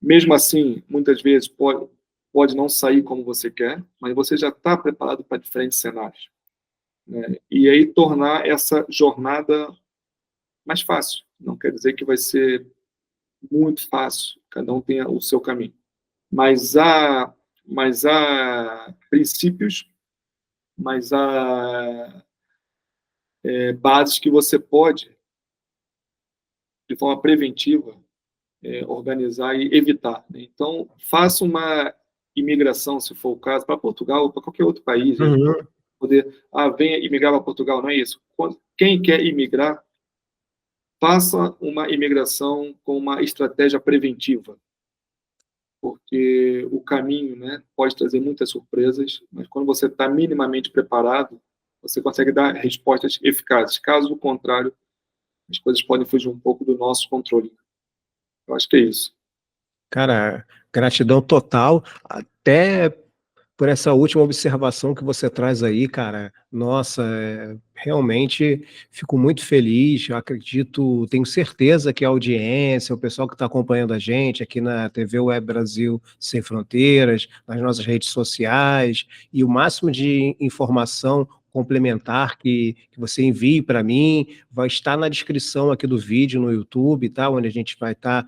Mesmo assim, muitas vezes pode não sair como você quer, mas você já está preparado para diferentes cenários, né? E aí tornar essa jornada mais fácil. Não quer dizer que vai ser muito fácil, cada um tem o seu caminho. Mas há princípios, mas há bases que você pode, de forma preventiva, organizar e evitar, né? Então, faça uma imigração, se for o caso, para Portugal ou para qualquer outro país. Uhum. Venha imigrar para Portugal, não é isso. Quem quer imigrar, faça uma imigração com uma estratégia preventiva, porque o caminho, né, pode trazer muitas surpresas, mas quando você está minimamente preparado, você consegue dar respostas eficazes. Caso contrário, as coisas podem fugir um pouco do nosso controle. Eu acho que é isso. Cara, gratidão total, até por essa última observação que você traz aí, cara. Nossa, realmente fico muito feliz. Eu acredito, tenho certeza que a audiência, o pessoal que está acompanhando a gente aqui na TV Web Brasil Sem Fronteiras, nas nossas redes sociais, e o máximo de informação complementar que você envie para mim, vai estar na descrição aqui do vídeo no YouTube, tá? Onde a gente vai estar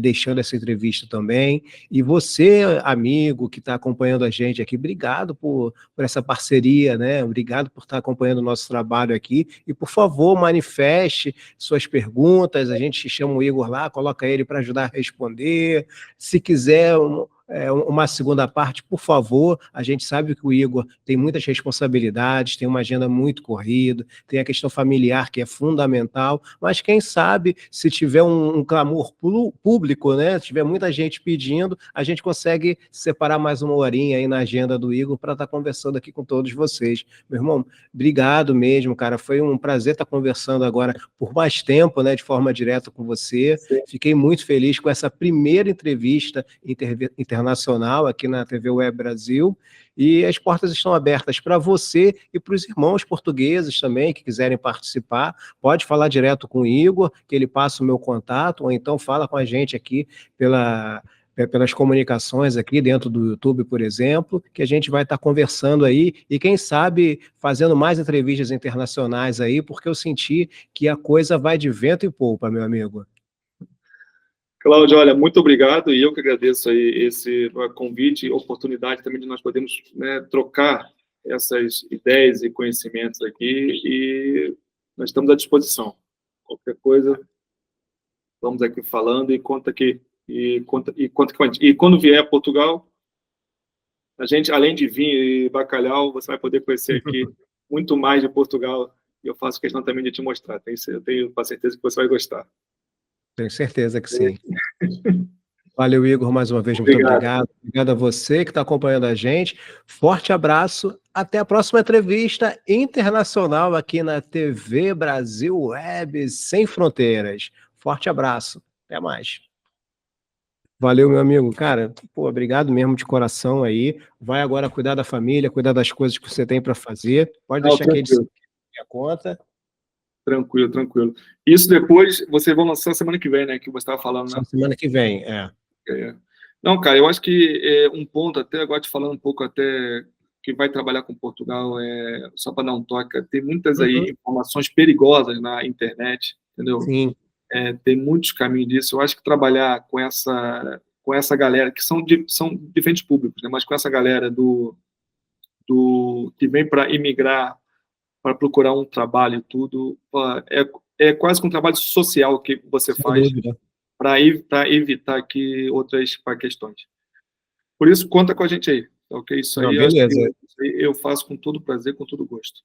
deixando essa entrevista também. E você, amigo, que está acompanhando a gente aqui, obrigado por essa parceria, né? Obrigado por estar acompanhando o nosso trabalho aqui. E, por favor, manifeste suas perguntas. A gente chama o Igor lá, coloca ele para ajudar a responder. Se quiser uma segunda parte, por favor. A gente sabe que o Igor tem muitas responsabilidades, tem uma agenda muito corrida, tem a questão familiar que é fundamental, mas quem sabe, se tiver um clamor público, né, se tiver muita gente pedindo, a gente consegue separar mais uma horinha aí na agenda do Igor para estar conversando aqui com todos vocês. Meu irmão, obrigado mesmo, cara, foi um prazer estar conversando agora por mais tempo, né, de forma direta com você. Fiquei muito feliz com essa primeira entrevista internacional aqui na TV Web Brasil, e as portas estão abertas para você e para os irmãos portugueses também que quiserem participar. Pode falar direto com o Igor, que ele passa o meu contato, ou então fala com a gente aqui pelas comunicações aqui dentro do YouTube, por exemplo, que a gente vai estar conversando aí e, quem sabe, fazendo mais entrevistas internacionais aí, porque eu senti que a coisa vai de vento e polpa, meu amigo. Cláudio, olha, muito obrigado, e eu que agradeço aí esse convite e oportunidade também de nós podermos, né, trocar essas ideias e conhecimentos aqui, e nós estamos à disposição. Qualquer coisa, vamos aqui falando e quando vier a Portugal, a gente, além de vinho e bacalhau, você vai poder conhecer aqui muito mais de Portugal, e eu faço questão também de te mostrar. Eu tenho certeza que você vai gostar. Tenho certeza que sim. Valeu, Igor, mais uma vez, muito obrigado. Obrigado a você que está acompanhando a gente. Forte abraço. Até a próxima entrevista internacional aqui na TV Brasil Web Sem Fronteiras. Forte abraço. Até mais. Valeu, meu amigo. Cara, pô, obrigado mesmo de coração aí. Vai agora cuidar da família, cuidar das coisas que você tem para fazer. Pode deixar que eles minha conta. Tranquilo, tranquilo. Isso depois vocês vão lançar semana que vem, né? Que você estava falando, né? Semana que vem, Não, cara, eu acho que um ponto, até agora te falando um pouco, até que vai trabalhar com Portugal, só para dar um toque, tem muitas aí informações perigosas na internet, entendeu? Sim. Tem muitos caminhos disso. Eu acho que trabalhar com essa galera, que são diferentes públicos, né? Mas com essa galera que vem para imigrar, para procurar um trabalho e tudo, é quase que um trabalho social que você faz para evitar aqui outras questões. Por isso, conta com a gente aí, ok? Isso aí, eu faço com todo prazer, com todo gosto.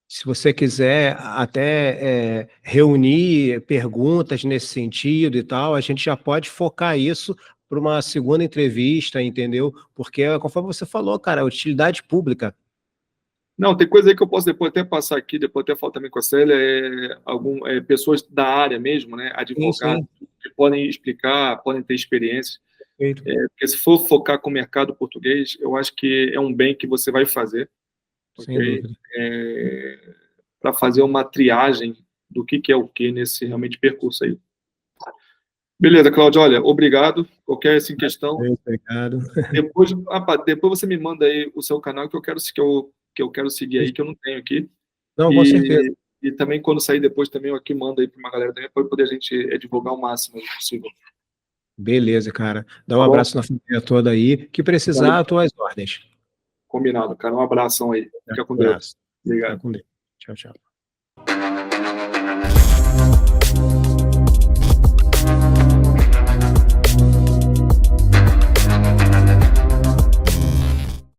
Se você quiser até reunir perguntas nesse sentido e tal, a gente já pode focar isso para uma segunda entrevista, entendeu? Porque, conforme você falou, cara, utilidade pública. Não, tem coisa aí que eu posso depois até passar aqui, depois até falar também com a Célia, pessoas da área mesmo, né, advogados, que podem explicar, podem ter experiência. Porque se for focar com o mercado português, eu acho que é um bem que você vai fazer, okay? Para fazer uma triagem do que é o que nesse realmente percurso aí. Beleza, Cláudio, olha, obrigado. Qualquer questão. Obrigado. Depois você me manda aí o seu canal que eu quero seguir aí, que eu não tenho aqui. Não, com certeza. E também, quando sair depois, também eu aqui mando aí para uma galera também, para poder a gente divulgar o máximo possível. Beleza, cara. Dá um abraço na família toda aí. Que precisar, as tuas ordens. Combinado, cara. Um abração aí. Fica com Deus. Obrigado. Fica com Deus. Tchau, tchau.